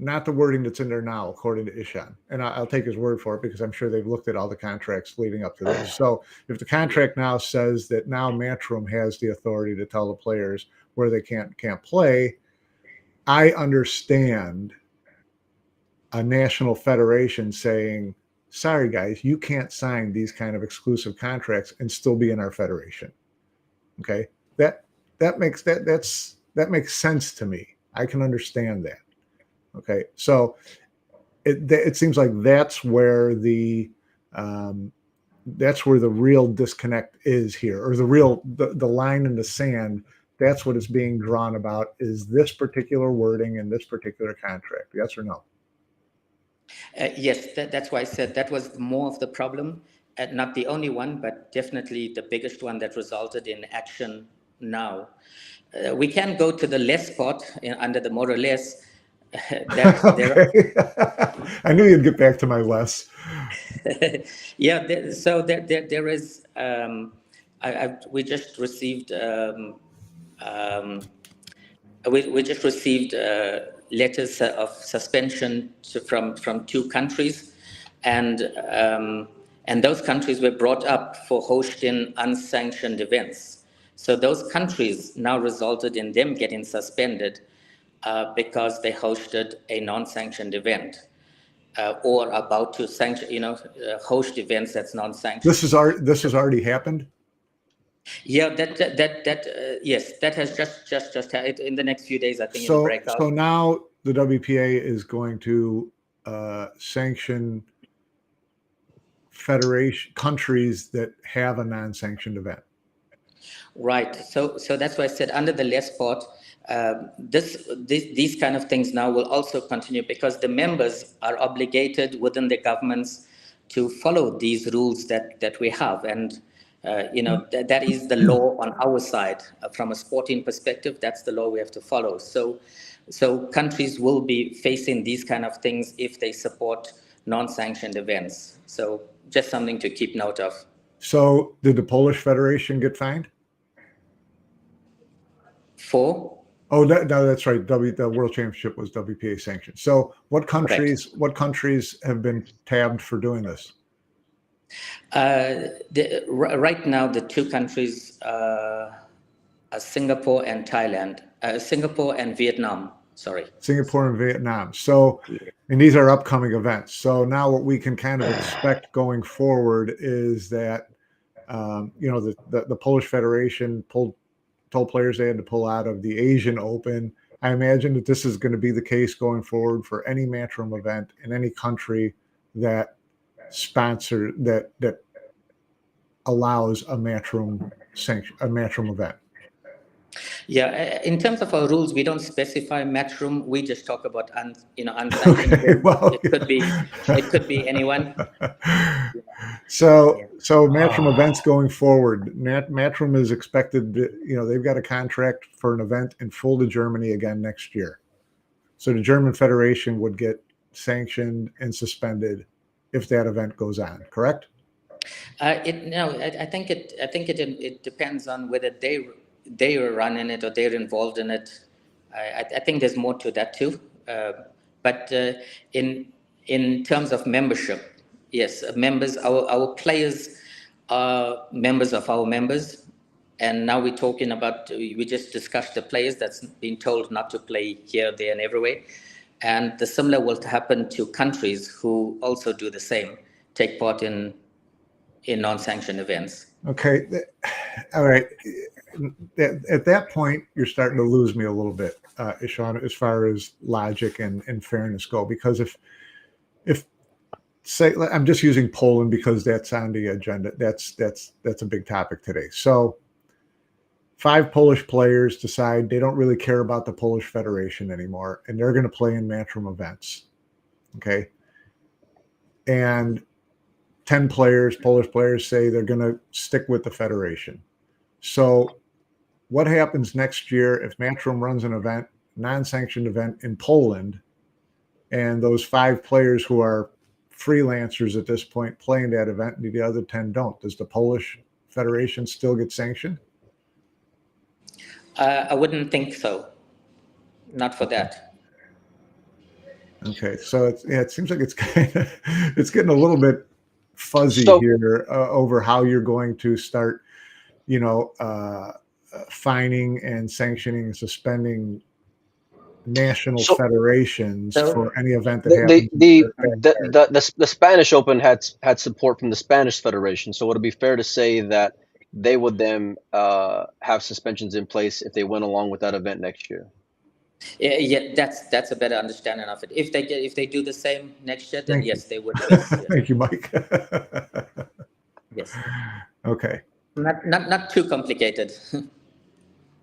not the wording that's in there now, according to Ishaun. And I'll take his word for it because I'm sure they've looked at all the contracts leading up to this. So if the contract now says that now Matchroom has the authority to tell the players where they can't play, I understand a national federation saying, sorry guys, you can't sign these kind of exclusive contracts and still be in our federation. Okay. That makes sense to me. I can understand that. Okay. So it seems like that's where the real disconnect is here, or the line in the sand. That's what is being drawn about, is this particular wording in this particular contract. Yes or no? Yes, that's why I said that was more of the problem, not the only one, but definitely the biggest one that resulted in action now. We can go to the less part under the more or less. Okay. I knew you'd get back to my less. Yeah, there is. We just received. We just received letters of suspension from 2 countries, and those countries were brought up for hosting unsanctioned events. So those countries now resulted in them getting suspended because they hosted a non-sanctioned event or about to host events that's non-sanctioned. This has already happened. Yeah, yes, that has just in the next few days, I think it'll break out. So now the WPA is going to sanction federation countries that have a non-sanctioned event. Right. So that's why I said under the less part, these kind of things now will also continue because the members are obligated within the governments to follow these rules that we have, and that is the law on our side. From a sporting perspective, that's the law we have to follow. So countries will be facing these kind of things if they support non-sanctioned events. So just something to keep note of. So did the Polish Federation get fined? For? Oh, no, that's right. The World Championship was WPA sanctioned. So what countries have been tabbed for doing this? Right now, the 2 countries are Singapore and Thailand. Singapore and Vietnam. Sorry. Singapore and Vietnam. So, and these are upcoming events. So now what we can kind of expect going forward is that, the Polish Federation told players they had to pull out of the Asian Open. I imagine that this is going to be the case going forward for any Matchroom event in any country that that allows a Matchroom event. Yeah, in terms of our rules, we don't specify Matchroom. We just talk about unsanctioned. Okay, well, it could be anyone. So Matchroom events going forward, Matchroom is expected to, they've got a contract for an event in Fulda, Germany again next year. So the German Federation would get sanctioned and suspended if that event goes on, correct? I think it depends on whether they are running it or they're involved in it. I think there's more to that too. But in terms of membership, yes, members, our players are members of our members. And now we're talking about, we just discussed the players that's been told not to play here, there, and everywhere. And the similar will happen to countries who also do the same, take part in non-sanctioned events. Okay. All right. At that point, you're starting to lose me a little bit, Ishaun, as far as logic and fairness go. Because if say, I'm just using Poland because that's on the agenda. That's a big topic today. So 5 Polish players decide they don't really care about the Polish Federation anymore, and they're going to play in Matchroom events. Okay. And 10 Polish players say they're going to stick with the Federation. So what happens next year if Matchroom runs an event, non-sanctioned event in Poland, and those 5 players who are freelancers at this point play in that event and the other 10 don't? Does the Polish Federation still get sanctioned? I wouldn't think so. Not for that. Okay, so it seems like it's it's getting a little bit fuzzy So here over how you're going to start, fining and sanctioning and suspending national so federations So for any event that the happens in the their the backyard. the, the, the Spanish Open had support from the Spanish Federation. So would it be fair to say that they would then have suspensions in place if they went along with that event next year? yeah, that's a better understanding of it. If they do the same next year, then Thank you. yes, they would. Yes, yes, Thank you, Mike. yes. Okay. Not too complicated.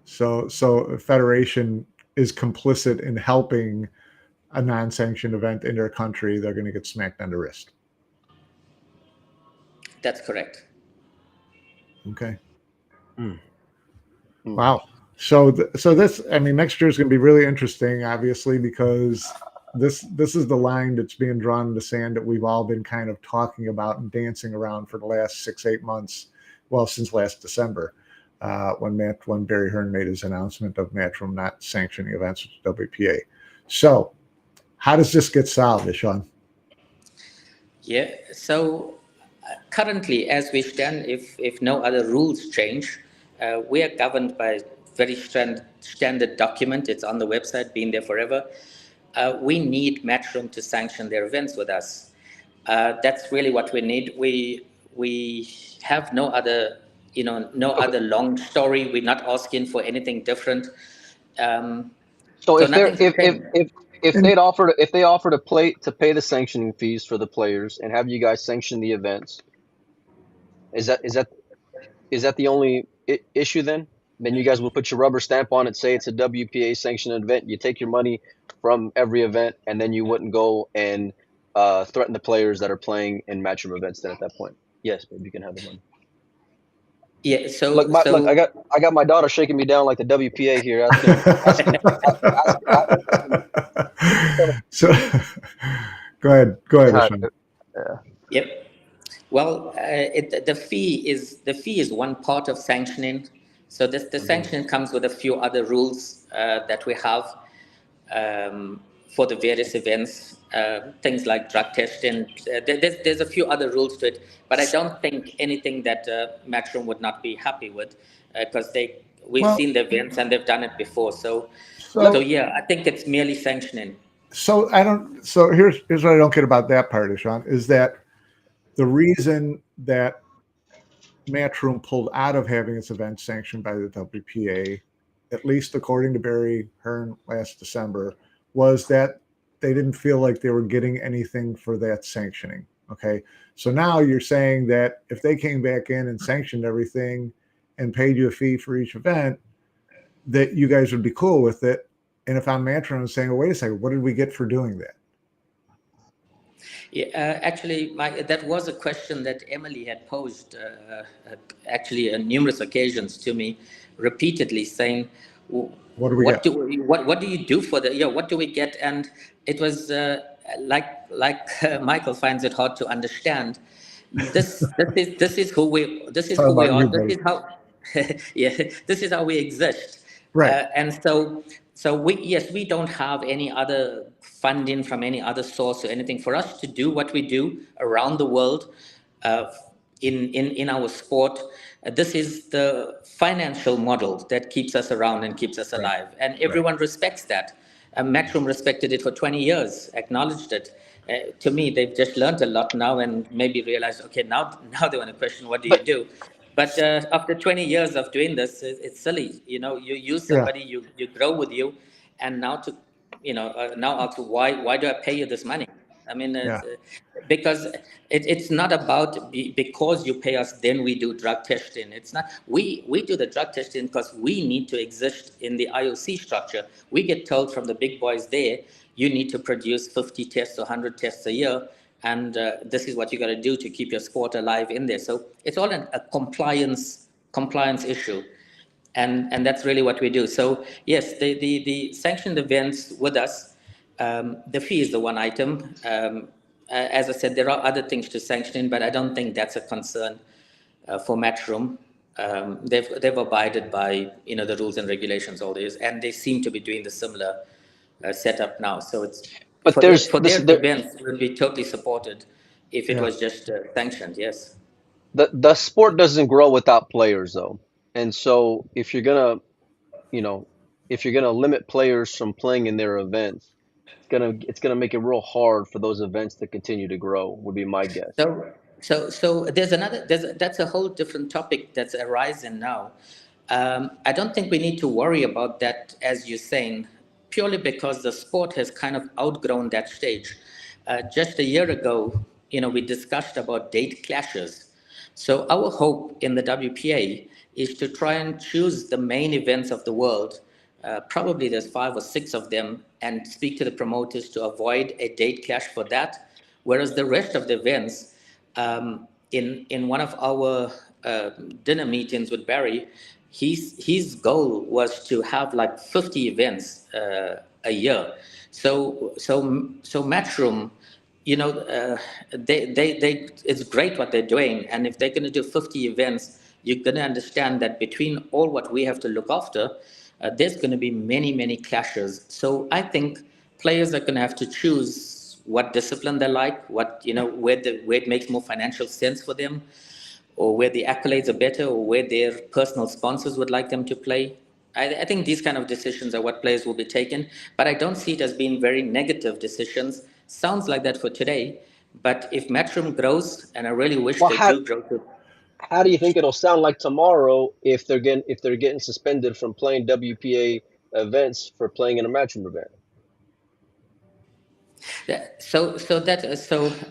So a federation is complicit in helping a non-sanctioned event in their country, they're going to get smacked on the wrist. That's correct. Okay. Mm. Mm. Wow. So this, I mean, next year is going to be really interesting, obviously, because this is the line that's being drawn in the sand that we've all been kind of talking about and dancing around for the last 6-8 months. Well, since last December, when Barry Hearn made his announcement of Matchroom not sanctioning events with WPA. So, how does this get solved, Ishaun? Yeah. So currently, as we stand, if no other rules change, we are governed by very standard document. It's on the website, been there forever. We need Matchroom to sanction their events with us. That's really what we need. We have no other, no Okay. other long story. We're not asking for anything different. So So if they're nothing's changed. if And they offer to pay the sanctioning fees for the players and have you guys sanction the events, is that the only issue then? Then you guys will put your rubber stamp on it, say it's a WPA sanctioned event. You take your money from every event, and then you wouldn't go and threaten the players that are playing in matchroom events. Then at that point, yes, maybe you can have the money. Yeah. Look, look, I got my daughter shaking me down like the WPA here, asking, asking so, go ahead, God, Ishaun. yeah. Yep. Well, the fee is one part of sanctioning. So the Mhm. sanctioning comes with a few other rules that we have for the various events, things like drug testing. There's a few other rules to it, but I don't think anything that Matchroom would not be happy with because we've Well, seen the events and they've done it before. So so yeah, I think it's merely sanctioning. so here's what I don't get about that part, Ishaun, is that the reason that Matchroom pulled out of having its event sanctioned by the WPA, at least according to Barry Hearn last December, was that they didn't feel like they were getting anything for that sanctioning. Okay. So now you're saying that if they came back in and sanctioned everything and paid you a fee for each event, that you guys would be cool with it. And if I'm Matchroom, I'm saying, well, wait a second, what did we get for doing that? Yeah, actually, that was a question that Emily had posed, actually, on numerous occasions to me, repeatedly saying, What do we get? what do you do for the what do we get?" And it was like Michael finds it hard to understand. This is who Talk we about are. you, This buddy. is how yeah, this is how we exist. Right. And so we don't have any other funding from any other source or anything for us to do what we do around the world uh, in our sport. This is the financial model that keeps us around and keeps us Right. alive, and Right. everyone respects that. Matchroom respected it for 20 years, acknowledged it. To me, they've just learned a lot now and maybe realized, okay, now they want to question, what do you But do? But after 20 years of doing this, it's silly. You use Yeah. somebody, you grow with you, and now to, now ask why do I pay you this money? I mean, Yeah. because it's not about because you pay us, then we do drug testing. It's not. We do the drug testing because we need to exist in the IOC structure. We get told from the big boys there, you need to produce 50 tests or 100 tests a year, and this is what you got to do to keep your sport alive in there. So it's all a compliance issue, and that's really what we do. So yes, the sanctioned events with us, the fee is the one item. As I said, there are other things to sanction, but I don't think that's a concern for Matchroom. They've abided by the rules and regulations all these, and they seem to be doing the similar setup now. So But For there's their there, events would be totally supported if it Yeah. was just sanctioned. Yes. the sport doesn't grow without players though. And so if you're gonna, you know, if you're gonna limit players from playing in their events, it's gonna make it real hard for those events to continue to grow, would be my guess. So there's another that's a whole different topic that's arising now. I don't think we need to worry about that, as you're saying, purely because the sport has kind of outgrown that stage. Just a year ago, we discussed about date clashes. So our hope in the WPA is to try and choose the main events of the world. Probably there's 5 or 6 of them, and speak to the promoters to avoid a date clash for that. Whereas the rest of the events, in one of our dinner meetings with Barry, his goal was to have like 50 events a year. So Matchroom, it's great what they're doing, and if they're going to do 50 events, you're going to understand that between all what we have to look after, there's going to be many clashes. So I think players are going to have to choose what discipline they like, where it makes more financial sense for them, or where the accolades are better, or where their personal sponsors would like them to play. I think these kind of decisions are what players will be taking, but I don't see it as being very negative decisions. Sounds like that for today, but if Matchroom grows, and I really wish Well, they do grow to. how do you think it'll sound like tomorrow if they're getting suspended from playing WPA events for playing in a matchroom event? So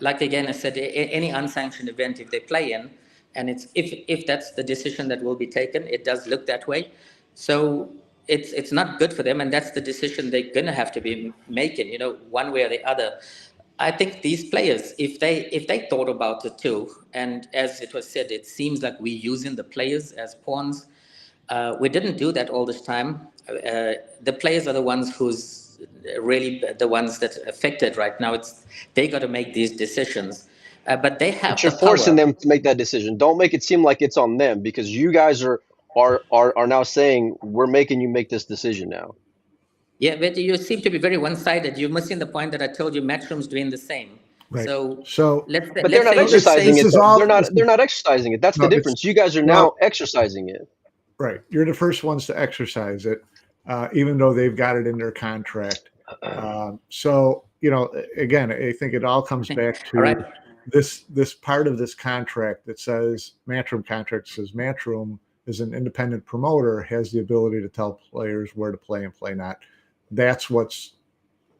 like again I said, any unsanctioned event if they play in, and it's if that's the decision that will be taken, it does look that way. So it's not good for them, and that's the decision they're gonna have to be making, one way or the other. I think these players, if they thought about it too, and as it was said, it seems like we're using the players as pawns. We didn't do that all this time. The players are the ones who's really the ones that affected right now. It's they got to make these decisions, but they But have you're the forcing power. them to make that decision. Don't make it seem like it's on them, because you guys are now saying we're making you make this decision now. Yeah, but you seem to be very one-sided. You're missing the point that I told you. Matchroom's doing the same. Right. So So let's But they're let's not say let's exercising this say it is though. all. This They're is, not exercising it. That's the no, it's difference. You guys are well, now exercising it. right. You're the first ones to exercise it, even though they've got it in their contract. So again, I think it all comes back all to right. this part of this contract that says Matchroom contract says Matchroom is an independent promoter, has the ability to tell players where to play and play not. That's what's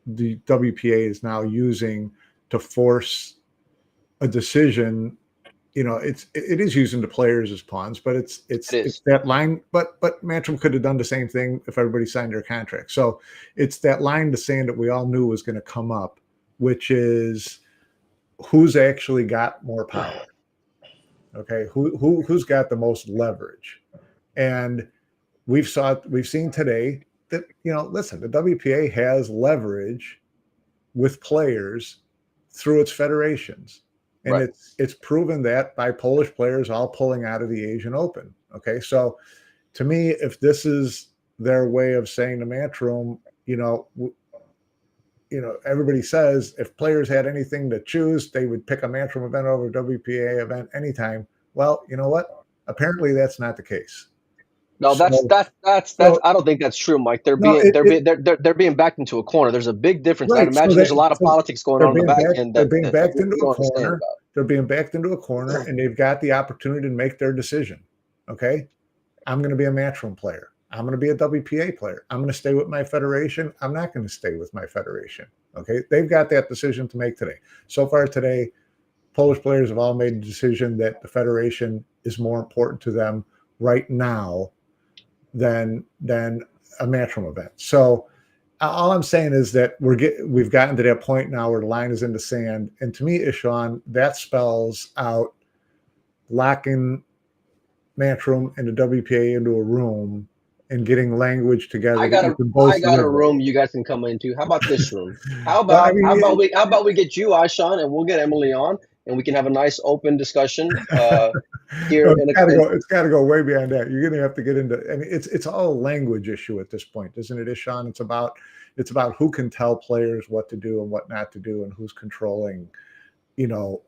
the WPA is now using to force a decision. It is using the players as pawns, but It it's is. that line. But Matchroom could have done the same thing if everybody signed their contract. So it's that line in the sand that we all knew was going to come up, which is who's actually got more power. Okay, who's got the most leverage, and we've seen today that listen, the WPA has leverage with players through its federations. And Right. it's proven that by Polish players all pulling out of the Asian Open. Okay. So to me, if this is their way of saying to Matchroom, everybody says if players had anything to choose, they would pick a Matchroom event over a WPA event anytime. Well, you know what? Apparently that's not the case. No, So, that's so I don't think that's true, Mike. They're no, being they're being backed into a corner. There's a big difference. I'd right. So imagine there's a lot of so politics going they're on in the being back backed. end They're that, being backed we into a don't understand corner. about. They're being backed into a corner, and they've got the opportunity to make their decision. Okay, I'm going to be a Matchroom player. I'm going to be a WPA player. I'm going to stay with my federation. I'm not going to stay with my federation. Okay, they've got that decision to make today. So far today, Polish players have all made a decision that the federation is more important to them right now than a Matchroom event. So all I'm saying is that we've gotten to that point now where the line is in the sand. And to me, Ishaun, that spells out locking Matchroom and the WPA into a room and getting language together that you can I both got a live with. room you guys can come into. How about this room? Well, I mean, How about we get you, Ishaun, and we'll get Emily on, and we can have a nice open discussion here. No, it's got to go way beyond that. You're going to have to get into. I mean, it's all a language issue at this point, isn't it, Ishaun? It's about who can tell players what to do and what not to do, and who's controlling, you know,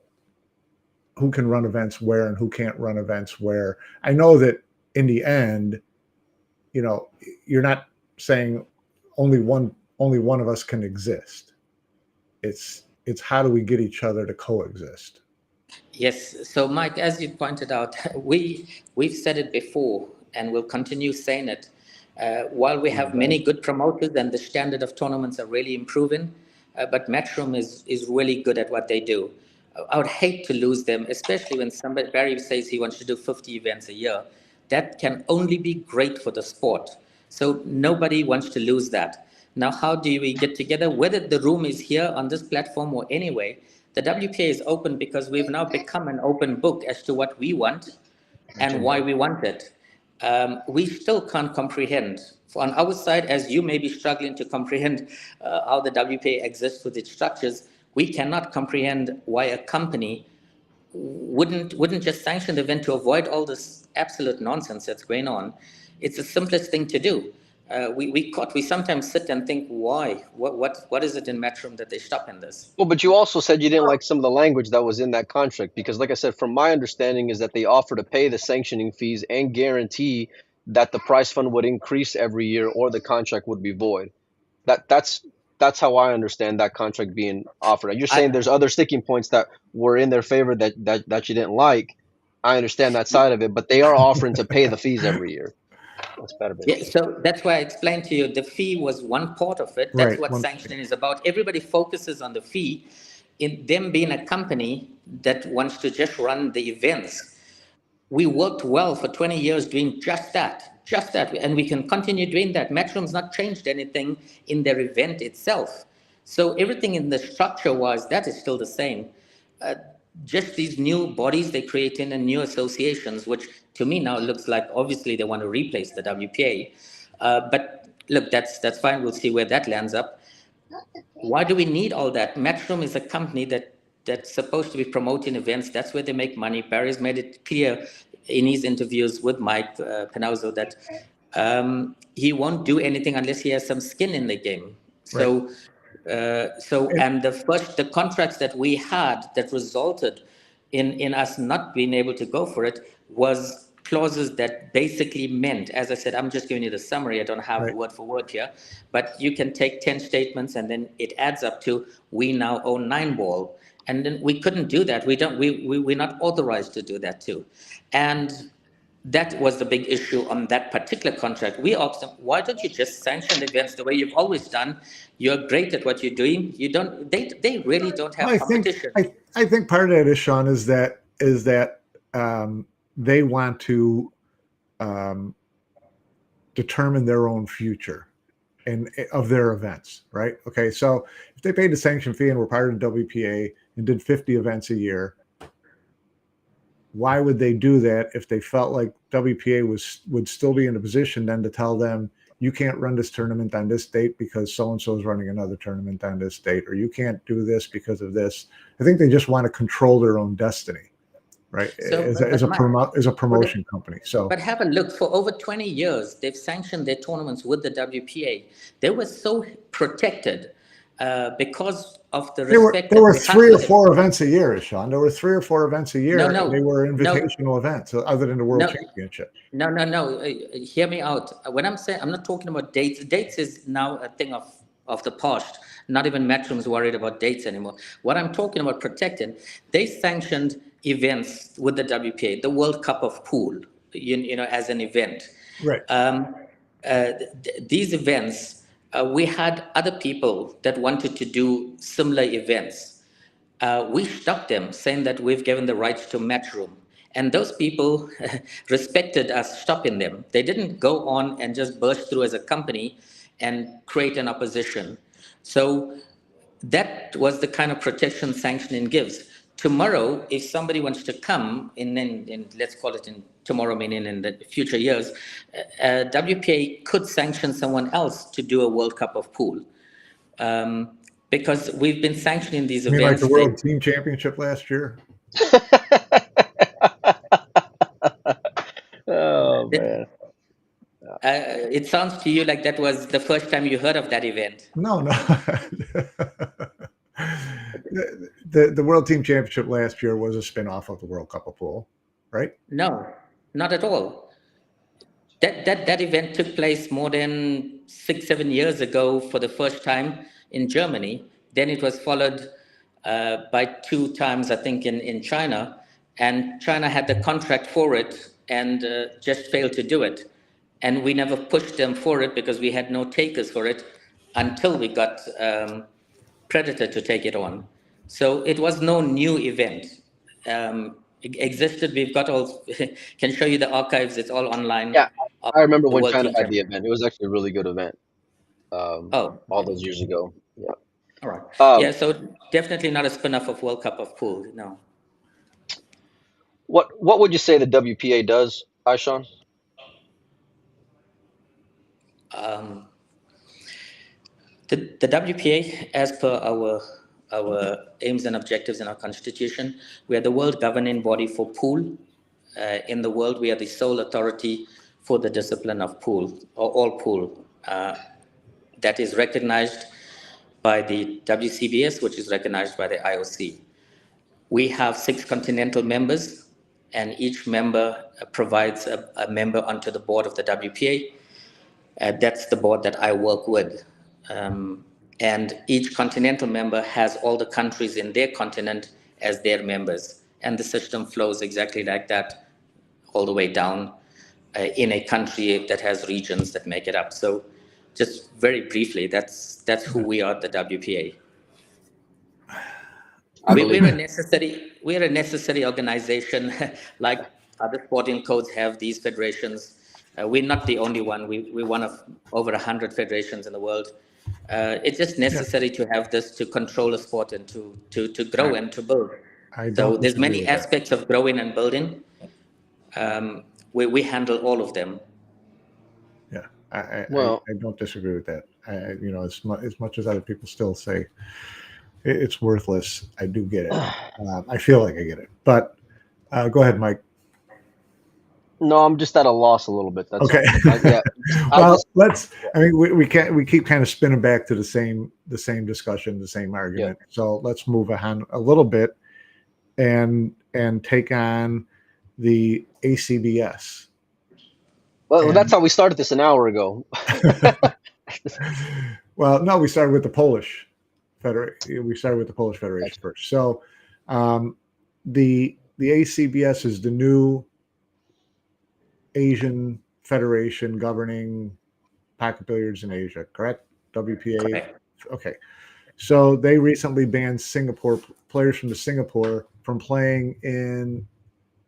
who can run events where and who can't run events where. I know that in the end, you know, you're not saying only one of us can exist. It's how do we get each other to coexist? Yes. So, Mike, as you pointed out, we've said it before, and we'll continue saying it. While we have many good promoters and the standard of tournaments are really improving, but Matchroom is really good at what they do. I would hate to lose them, especially when Barry says he wants to do 50 events a year. That can only be great for the sport. So nobody wants to lose that. Now, how do we get together? Whether the room is here on this platform or anyway, the WPA is open because we've now become an open book as to what we want and why we want it. We still can't comprehend. On our side, as you may be struggling to comprehend how the WPA exists with its structures, we cannot comprehend why a company wouldn't just sanction the event to avoid all this absolute nonsense that's going on. It's the simplest thing to do. We sometimes sit and think, why? What is it in Matchroom that they stop in this? Well, but you also said you didn't like some of the language that was in that contract because, like I said, from my understanding is that they offer to pay the sanctioning fees and guarantee that the prize fund would increase every year or the contract would be void. That's how I understand that contract being offered. You're saying there's other sticking points that were in their favor that you didn't like. I understand that side of it, but they are offering to pay the fees every year. That's better. Yeah, so that's why I explained to you the fee was one part of it. That's what sanctioning is about. Everybody focuses on the fee. In them being a company that wants to just run the events, we worked well for 20 years doing just that, and we can continue doing that. Matchroom's not changed anything in their event itself. So everything in the structure-wise, that is still the same. Just these new bodies they create in and new associations, which to me now looks like obviously they want to replace the WPA. But look, that's fine. We'll see where that lands up. Why do we need all that? Matchroom is a company that's supposed to be promoting events. That's where they make money. Barry's made it clear in his interviews with Mike Panozzo that he won't do anything unless he has some skin in the game. So. Right. And the contracts that we had that resulted in us not being able to go for it was clauses that basically meant, as I said, I'm just giving you the summary. I don't have word for word here, but you can take 10 statements and then it adds up to we now own 9 ball. And then we couldn't do that. We're not authorized to do that too. And that was the big issue on that particular contract. We asked them, why don't you just sanction the events the way you've always done? You're great at what you're doing. You don't. They really don't have competition. I think part of that, Ishaun, is that they want to determine their own future of their events, right? Okay, so if they paid the sanction fee and were part of the WPA and did 50 events a year, why would they do that if they felt like WPA would still be in a position then to tell them you can't run this tournament on this date because so-and-so is running another tournament on this date, or you can't do this because of this? I think they just want to control their own destiny, right? So, as a promotion company. So, but have a look. For over 20 years, they've sanctioned their tournaments with the WPA. They were so protected because of the respect. There were 3 or 4 events a year, Ishaun. There were 3 or 4 events a year. No, they were invitational events, other than the World Championship. No. Hear me out. When I'm saying, I'm not talking about dates. Dates is now a thing of the past. Not even Matchroom is worried about dates anymore. What I'm talking about protecting, they sanctioned events with the WPA, the World Cup of Pool, you know, as an event. Right. These events. We had other people that wanted to do similar events. We stopped them, saying that we've given the rights to Matchroom. And those people respected us stopping them. They didn't go on and just burst through as a company and create an opposition. So that was the kind of protection sanctioning gives. Tomorrow, if somebody wants to come in let's call it in tomorrow, meaning in the future years, WPA could sanction someone else to do a World Cup of Pool. Because we've been sanctioning these events. Like the World Team Championship last year? Oh man. It sounds to you like that was the first time you heard of that event. No, no. The World Team Championship last year was a spin-off of the World Cup of Pool, right? No, not at all. That event took place more than 6, 7 years ago for the first time in Germany. Then it was followed by 2 times, I think, in China. And China had the contract for it and just failed to do it. And we never pushed them for it because we had no takers for it until we got Predator to take it on. So it was no new event. It existed. We've got all, can show you the archives. It's all online. Yeah, I remember The when World China Team had the Championship. event. It was actually a really good event. Oh, All those years ago. Yeah. all right. Um, Yeah, so definitely not a spin-off of World Cup of Pool. No. what would you say the WPA does, Ishaun? Um, the WPA, as per our aims and objectives in our constitution, we are the world governing body for pool. In the world, we are the sole authority for the discipline of pool, or all pool. That is recognized by the WCBS, which is recognized by the IOC. We have 6 continental members, and each member provides a member onto the board of the WPA. That's the board that I work with. And each continental member has all the countries in their continent as their members. And the system flows exactly like that all the way down in a country that has regions that make it up. So just very briefly, that's who we are at the WPA. I believe it. We're a necessary organization, like other sporting codes have these federations. We're not the only one. We're one of over 100 federations in the world. It's just Yeah, necessary to have this to control a sport and to grow I, and to build. I So don't there's disagree many with that. aspects of growing and building. We handle all of them. Yeah, Well, I don't disagree with that. As much as other people still say it's worthless, I do get it. I feel like I get it. But go ahead, Mike. no, I'm just at a loss a little bit. That's Okay. all. Yeah, I Well, just let's. I mean, we keep kind of spinning back to the same discussion, the same yeah. argument. So let's move on a little bit and take on the ACBS. Well, that's And how we started this an hour ago. well, no, we started with the Polish Federation. We started with the Polish Federation Gotcha. first. So the ACBS is the new Asian Federation governing pocket billiards in Asia, correct? WPA. Correct. Okay. So they recently banned players from Singapore from playing in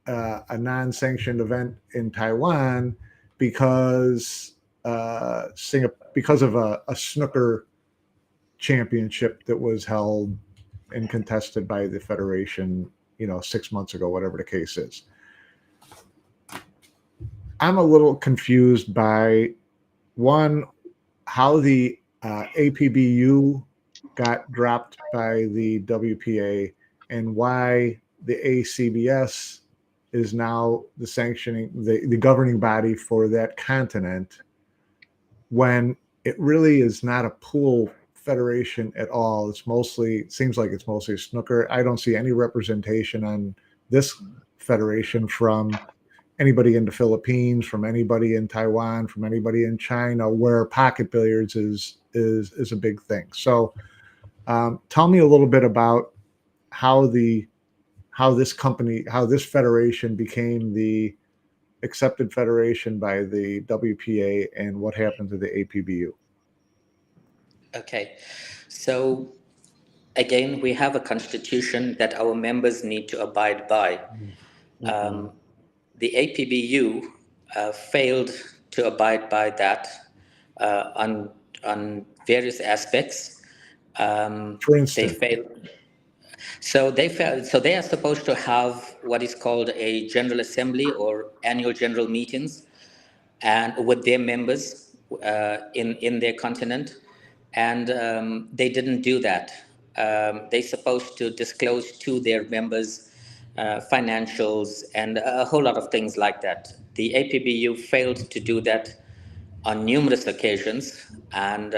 a non-sanctioned event in Taiwan because because of a snooker championship that was held and contested by the federation, 6 months ago, whatever the case is. I'm a little confused by one, how the APBU got dropped by the WPA and why the ACBS is now the sanctioning, the governing body for that continent, when it really is not a pool federation at all. It seems like it's mostly snooker. I don't see any representation on this federation from anybody in the Philippines, from anybody in Taiwan, from anybody in China, where pocket billiards is a big thing. So tell me a little bit about how this federation became the accepted federation by the WPA and what happened to the APBU. Okay. So again, we have a constitution that our members need to abide by. The APBU failed to abide by that on various aspects. For They instance, failed. So they are supposed to have what is called a general assembly or annual general meetings, and with their members in their continent, and they didn't do that. They're supposed to disclose to their members financials, and a whole lot of things like that. The APBU failed to do that on numerous occasions, and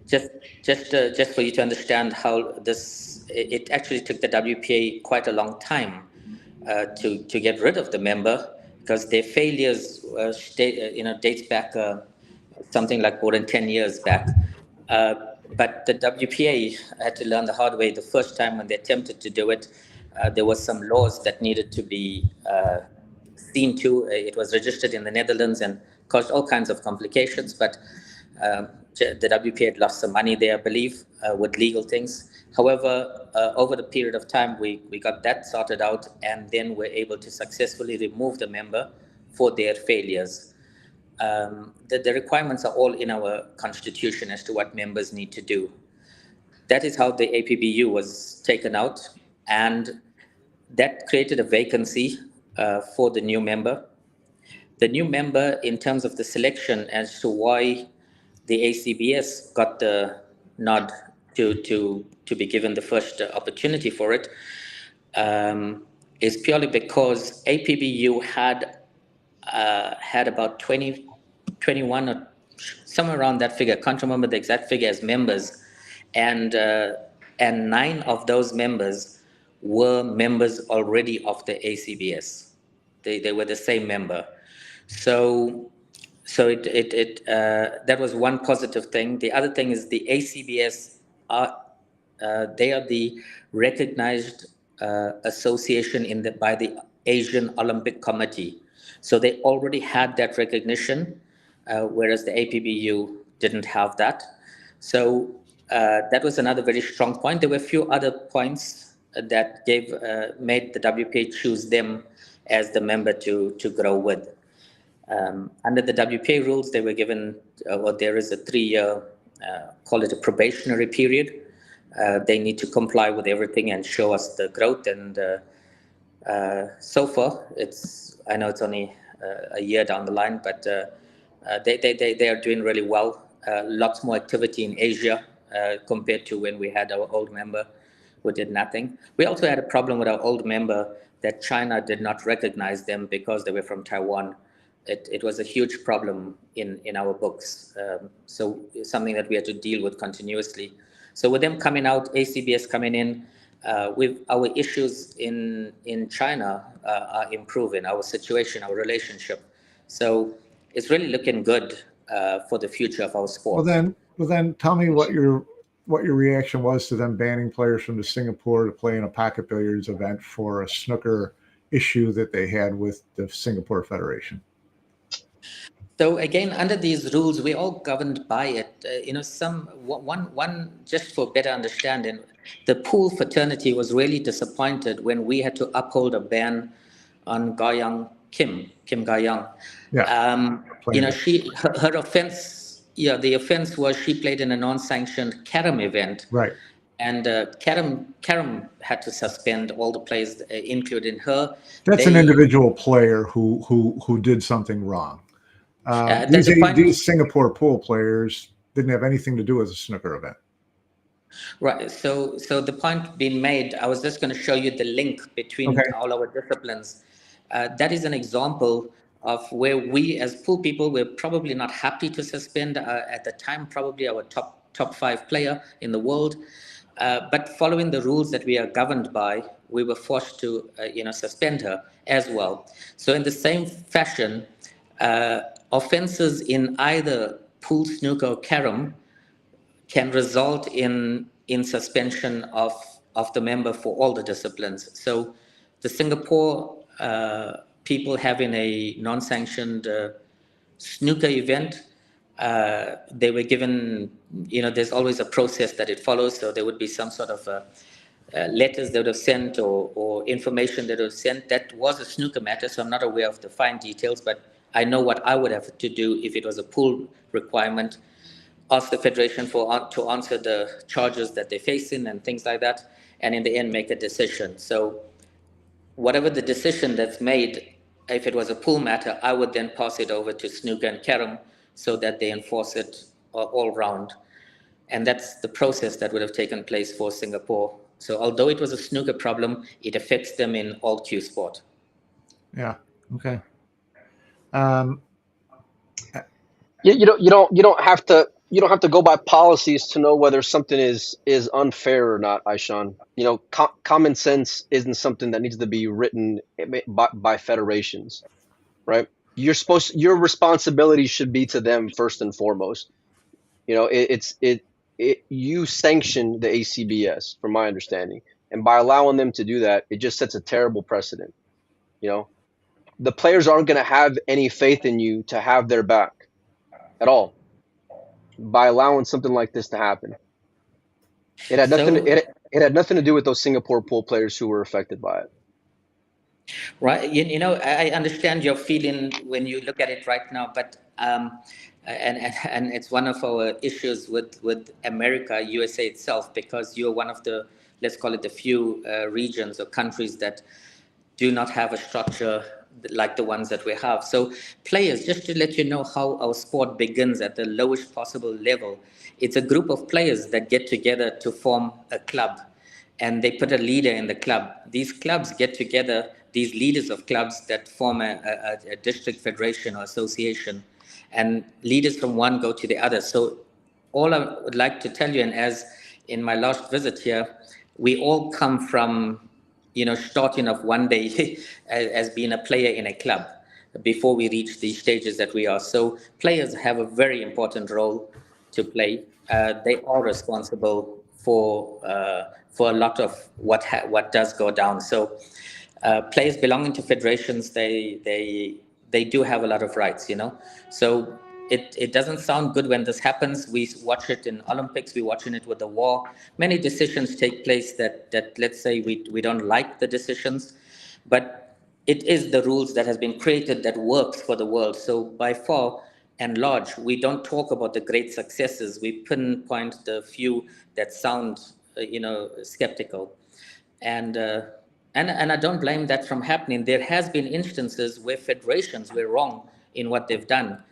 just for you to understand how this, it actually took the WPA quite a long time to get rid of the member, because their failures dates back something like more than 10 years back. Uh, but the WPA had to learn the hard way. The first time when they attempted to do it, there was some laws that needed to be seen to. It was registered in the Netherlands and caused all kinds of complications. But the WPA had lost some money there, I believe, with legal things. However, over the period of time, we got that sorted out, and then we're able to successfully remove the member for their failures. The requirements are all in our constitution as to what members need to do. That is how the APBU was taken out, and that created a vacancy for the new member. The new member, in terms of the selection as to why the ACBS got the nod to be given the first opportunity for it, is purely because APBU had about 20, 21 or somewhere around that figure. I can't remember the exact figure as members, and 9 of those members were members already of the ACBS. They were the same member. So that was one positive thing. The other thing is the ACBS they are the recognized association by the Asian Olympic Committee. So they already had that recognition, whereas the APBU didn't have that. So that was another very strong point. There were a few other points that made the WPA choose them as the member to grow with. Under the WPA rules, they were given, there is a 3-year, call it a probationary period. They need to comply with everything and show us the growth. And so far, I know it's only a year down the line, but they are doing really well. Lots more activity in Asia compared to when we had our old member who did nothing. We also had a problem with our old member that China did not recognize them because they were from Taiwan. It was a huge problem in our books. So it's something that we had to deal with continuously. So with them coming out, ACBS coming in, with our issues in China are improving, our situation, our relationship. So it's really looking good for the future of our sport. Well then tell me what your reaction was to them banning players from Singapore to play in a pocket billiards event for a snooker issue that they had with the Singapore Federation. So again, under these rules, we're all governed by it. One just for better understanding, the pool fraternity was really disappointed when we had to uphold a ban on Kim Ga-young. Yeah. Her offense, the offense was she played in a non-sanctioned carom event. Right. And carom had to suspend all the players, including her. That's an individual player who did something wrong. These Singapore pool players didn't have anything to do with a snooker event. Right. So the point being made, I was just going to show you the link between all our disciplines. That is an example of where we as pool people were probably not happy to suspend at the time, probably our top 5 player in the world. But following the rules that we are governed by, we were forced to suspend her as well. So in the same fashion, offenses in either pool, snooker, or carom can result in suspension of the member for all the disciplines. So the Singapore people having a non-sanctioned snooker event, they were given, there's always a process that it follows. So there would be some sort of letters that were sent or information that was sent. That was a snooker matter, so I'm not aware of the fine details, but I know what I would have to do if it was a pool requirement. Ask the federation to answer the charges that they're facing and things like that, and in the end make a decision. So whatever the decision that's made, if it was a pool matter, I would then pass it over to snooker and carom so that they enforce it all round. And that's the process that would have taken place for Singapore So although it was a snooker problem, it affects them in all cue sport. Yeah. Okay. You don't have to go by policies to know whether something is unfair or not, Ishaun. Common sense isn't something that needs to be written by federations, right? Your responsibility should be to them first and foremost. You sanction the ACBS, from my understanding, and by allowing them to do that, it just sets a terrible precedent. The players aren't going to have any faith in you to have their back at all by allowing something like this to happen. It had nothing. It had nothing to do with those Singapore pool players who were affected by it. Right. I understand your feeling when you look at it right now, but and it's one of our issues with America, USA itself, because you're one of the, let's call it, the few regions or countries that do not have a structure like the ones that we have. So players, just to let you know how our sport begins at the lowest possible level, it's a group of players that get together to form a club, and they put a leader in the club. These clubs get together, these leaders of clubs that form a district federation or association, and leaders from one go to the other. So all I would like to tell you, and as in my last visit here, we all come from, starting off one day as being a player in a club before we reach the stages that we are. So players have a very important role to play. They are responsible for a lot of what does go down. So players belonging to federations, they do have a lot of rights, So it doesn't sound good when this happens. We watch it in Olympics. We're watching it with the war. Many decisions take place that let's say we don't like the decisions, but it is the rules that has been created that works for the world. So by far and large, we don't talk about the great successes. We pinpoint the few that sound, skeptical. And I don't blame that from happening. There has been instances where federations were wrong in what they've done,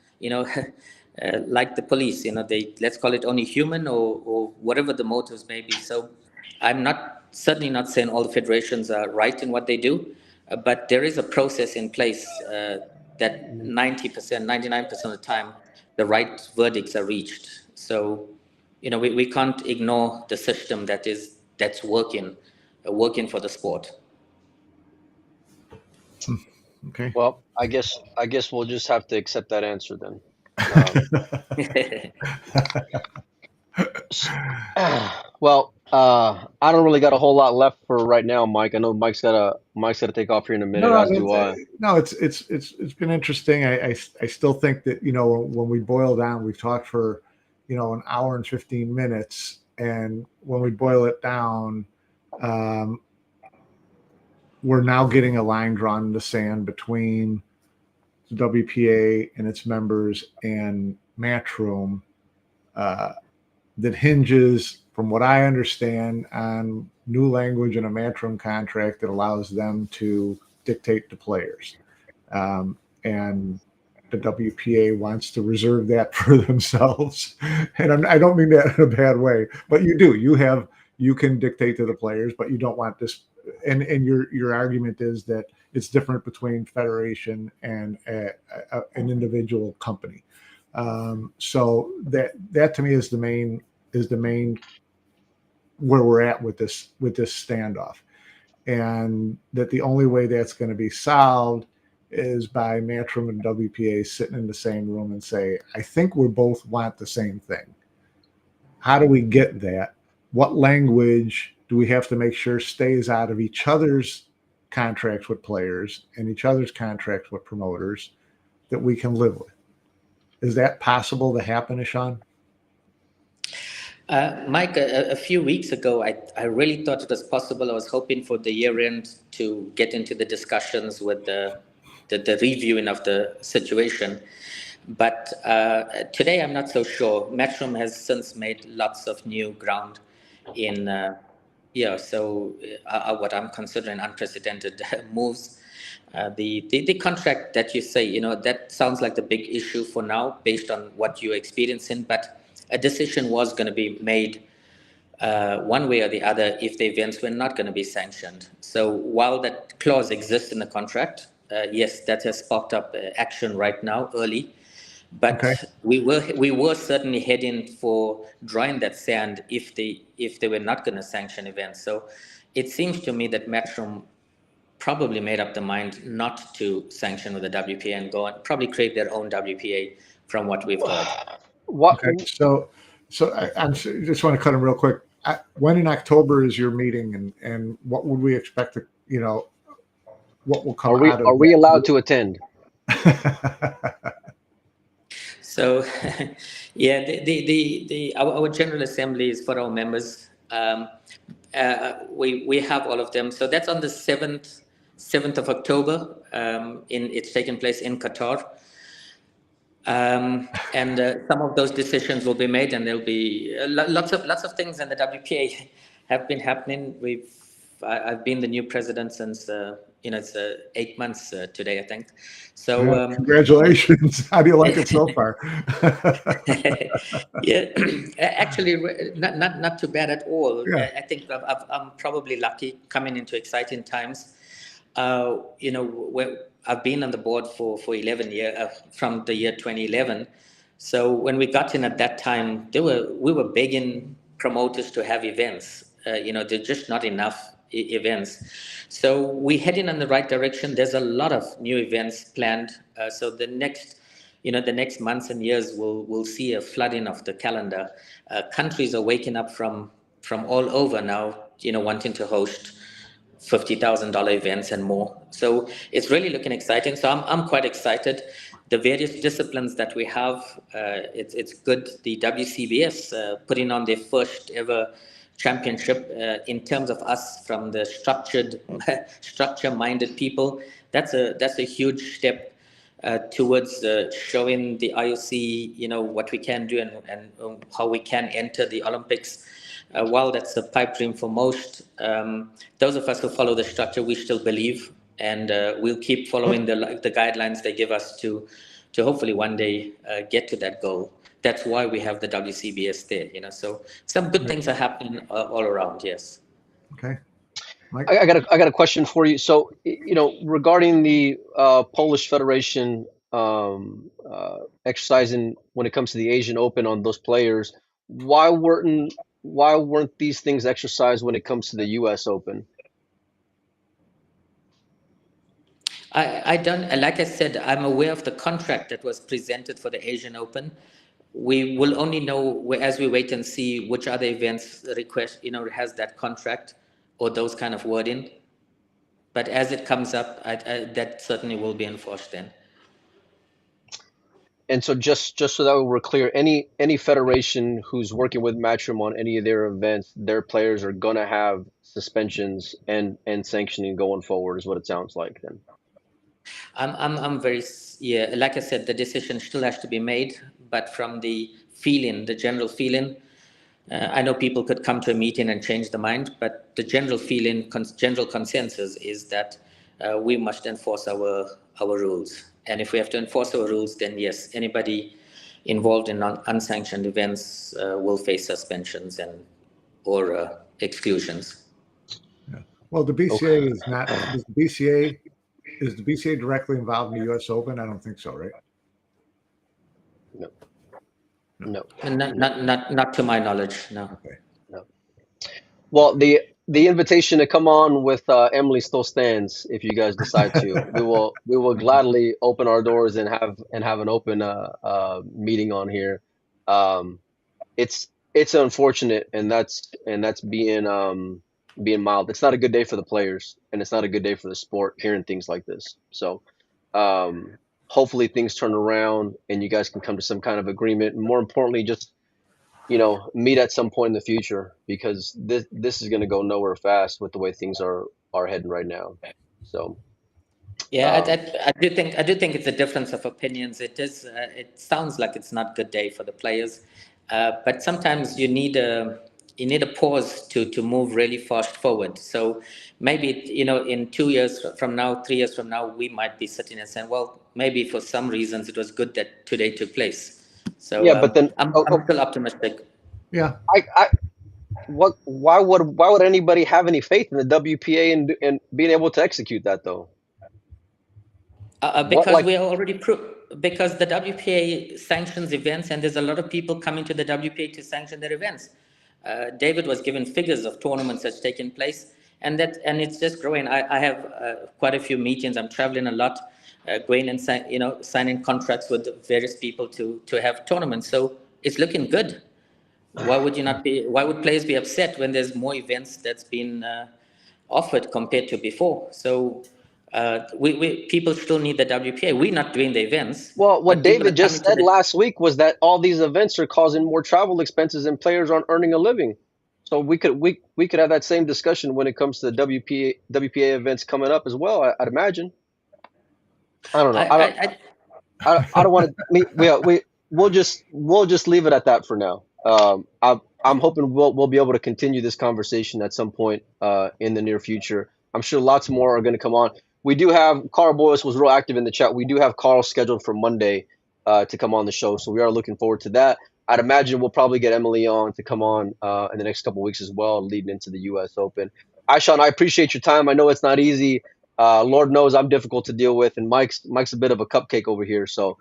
like the police, they, let's call it, only human or whatever the motives may be. So I'm certainly not saying all the federations are right in what they do, but there is a process in place that 90%, 99% of the time, the right verdicts are reached. So, we can't ignore the system that's working for the sport. Okay. Well, I guess we'll just have to accept that answer then. Well, I don't really got a whole lot left for right now, Mike. I know Mike's got to take off here in a minute, as do I. No, it's been interesting. I still think that when we boil down, we've talked for an hour and 15 minutes, and when we boil it down, we're now getting a line drawn in the sand between the WPA and its members and Matchroom that hinges, from what I understand, on new language in a Matchroom contract that allows them to dictate to players. And the WPA wants to reserve that for themselves. And I don't mean that in a bad way, but you do. You can dictate to the players, but you don't want this. And your argument is that it's different between federation and an individual company. So that to me is the main where we're at with this standoff, and that the only way that's going to be solved is by Matchroom and WPA sitting in the same room and say, I think we both want the same thing. How do we get that? What language do we have to make sure stays out of each other's contracts with players and each other's contracts with promoters that we can live with? Is that possible to happen, Ishaun? Mike, a few weeks ago, I really thought it was possible. I was hoping for the year end to get into the discussions with the reviewing of the situation. But today, I'm not so sure. Matchroom has since made lots of new ground in, what I'm considering unprecedented moves. The contract that you say, that sounds like the big issue for now, based on what you're experiencing. But a decision was going to be made one way or the other if the events were not going to be sanctioned. So while that clause exists in the contract, yes, that has sparked up action right now, early. But Okay. we were certainly heading for drawing that sand if they were not going to sanction events. So it seems to me that Matchroom probably made up the mind not to sanction with the WPA and go and probably create their own WPA from what we've heard. What? Okay. So I'm just want to cut him real quick. When in October is your meeting, and what would we expect to, what will come out of Are we allowed to attend? So, yeah, our General Assembly is for our members. We have all of them. So that's on the 7th of October. It's taking place in Qatar. And some of those decisions will be made, and there'll be lots of things in the WPA have been happening. I've been the new president since it's 8 months today, I think. So yeah, congratulations! How do you like it so far? Yeah, actually, not too bad at all. Yeah. I think I'm probably lucky coming into exciting times. I've been on the board for 11 years, from the year 2011. So when we got in at that time, we were begging promoters to have events. There's just not enough events. So we're heading in the right direction. There's a lot of new events planned. So the next months and years, we'll see a flooding of the calendar. Countries are waking up from all over now, wanting to host $50,000 events and more. So it's really looking exciting. So I'm quite excited. The various disciplines that we have, it's good. The WCBS putting on their first ever championship in terms of us from the structure-minded people. That's a huge step towards showing the IOC, what we can do and how we can enter the Olympics. While that's a pipe dream for most, those of us who follow the structure, we still believe, and we'll keep following the guidelines they give us to hopefully one day get to that goal. That's why we have the WCBS there, So some good things are happening all around. Yes. Okay. Mike? I got a question for you. So, regarding the Polish Federation exercising when it comes to the Asian Open on those players, why weren't these things exercised when it comes to the U.S. Open? I don't, like I said, I'm aware of the contract that was presented for the Asian Open. We will only know as we wait and see which other events request, has that contract or those kind of wording. But as it comes up, that certainly will be enforced then. And so just so that we're clear, any federation who's working with Matchroom on any of their events, their players are gonna have suspensions and sanctioning going forward, is what it sounds like then. I'm very, yeah, like I said, the decision still has to be made, but from the general feeling, I know people could come to a meeting and change the mind, but the general feeling, general consensus is that we must enforce our rules. And if we have to enforce our rules, then yes, anybody involved in unsanctioned events will face suspensions or exclusions. Yeah. Well, the BCA is not. Is the BCA directly involved in the U.S. Open? I don't think so, right? No. Not to my knowledge, no. Okay. No. Well, the invitation to come on with Emily still stands if you guys decide to. We will gladly open our doors and have an open meeting on here. It's unfortunate, and that's being mild. It's not a good day for the players, and it's not a good day for the sport hearing things like this. So hopefully things turn around and you guys can come to some kind of agreement, and more importantly, just meet at some point in the future, because this is going to go nowhere fast with the way things are heading right now. So yeah, I do think it's a difference of opinions. It is. It sounds like it's not a good day for the players, but sometimes you need a pause to move really fast forward. So maybe in 2 years from now, 3 years from now, we might be sitting and saying, well, maybe for some reasons it was good that today took place. So yeah, but then I'm still optimistic. Yeah. why would anybody have any faith in the WPA and being able to execute that though? What Because like we are already because the WPA sanctions events, and there's a lot of people coming to the WPA to sanction their events. David was given figures of tournaments that's taken place, and it's just growing. I have quite a few meetings. I'm traveling a lot, going and signing contracts with various people to have tournaments. So it's looking good. Why would you not be? Why would players be upset when there's more events that's been offered compared to before? So we people still need the WPA. We're not doing the events, Well, what but people are David coming just to said the. last week was that all these events are causing more travel expenses and players aren't earning a living. So we could have that same discussion when it comes to the WPA events coming up as well. I'd imagine. I don't know. I, I, I I don't want to. We'll just leave it at that for now. I'm hoping we'll be able to continue this conversation at some point in the near future. I'm sure lots more are going to come on. We do have Carl Boyce was real active in the chat. We do have Carl scheduled for Monday to come on the show, so we are looking forward to that. I'd imagine we'll probably get Emily on to come on in the next couple of weeks as well, leading into the U.S. Open. Ishaun, I appreciate your time. I know it's not easy. Lord knows I'm difficult to deal with, and Mike's a bit of a cupcake over here, so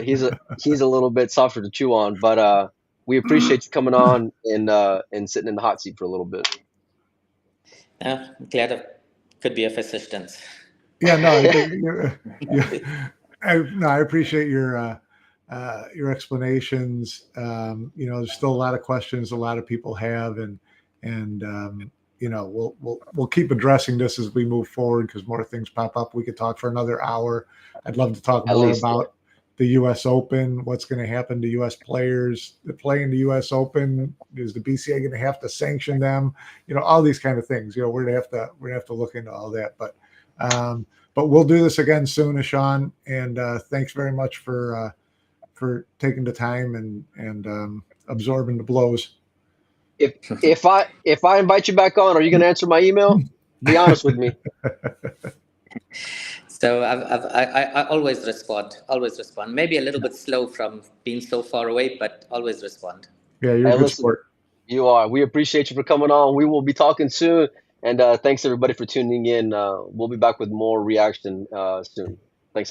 he's a little bit softer to chew on. But we appreciate you coming on and sitting in the hot seat for a little bit. I'm glad I could be of assistance. Yeah, no, I appreciate your explanations. There's still a lot of questions a lot of people have, and we'll keep addressing this as we move forward because more things pop up. We could talk for another hour. I'd love to talk At more least, about the U.S. Open, what's going to happen to U.S. players that play in the U.S. Open. Is the BCA going to have to sanction them? All these kind of things. We're gonna have to look into all that. But we'll do this again soon, Ishaun. And thanks very much for taking the time and absorbing the blows. if I invite you back on, are you going to answer my email? Be honest with me. So I always respond. Always respond. Maybe a little bit slow from being so far away, but always respond. Yeah, you're Hey, a good listen, sport. you are. We appreciate you for coming on. We will be talking soon, and thanks everybody for tuning in. We'll be back with more reaction soon.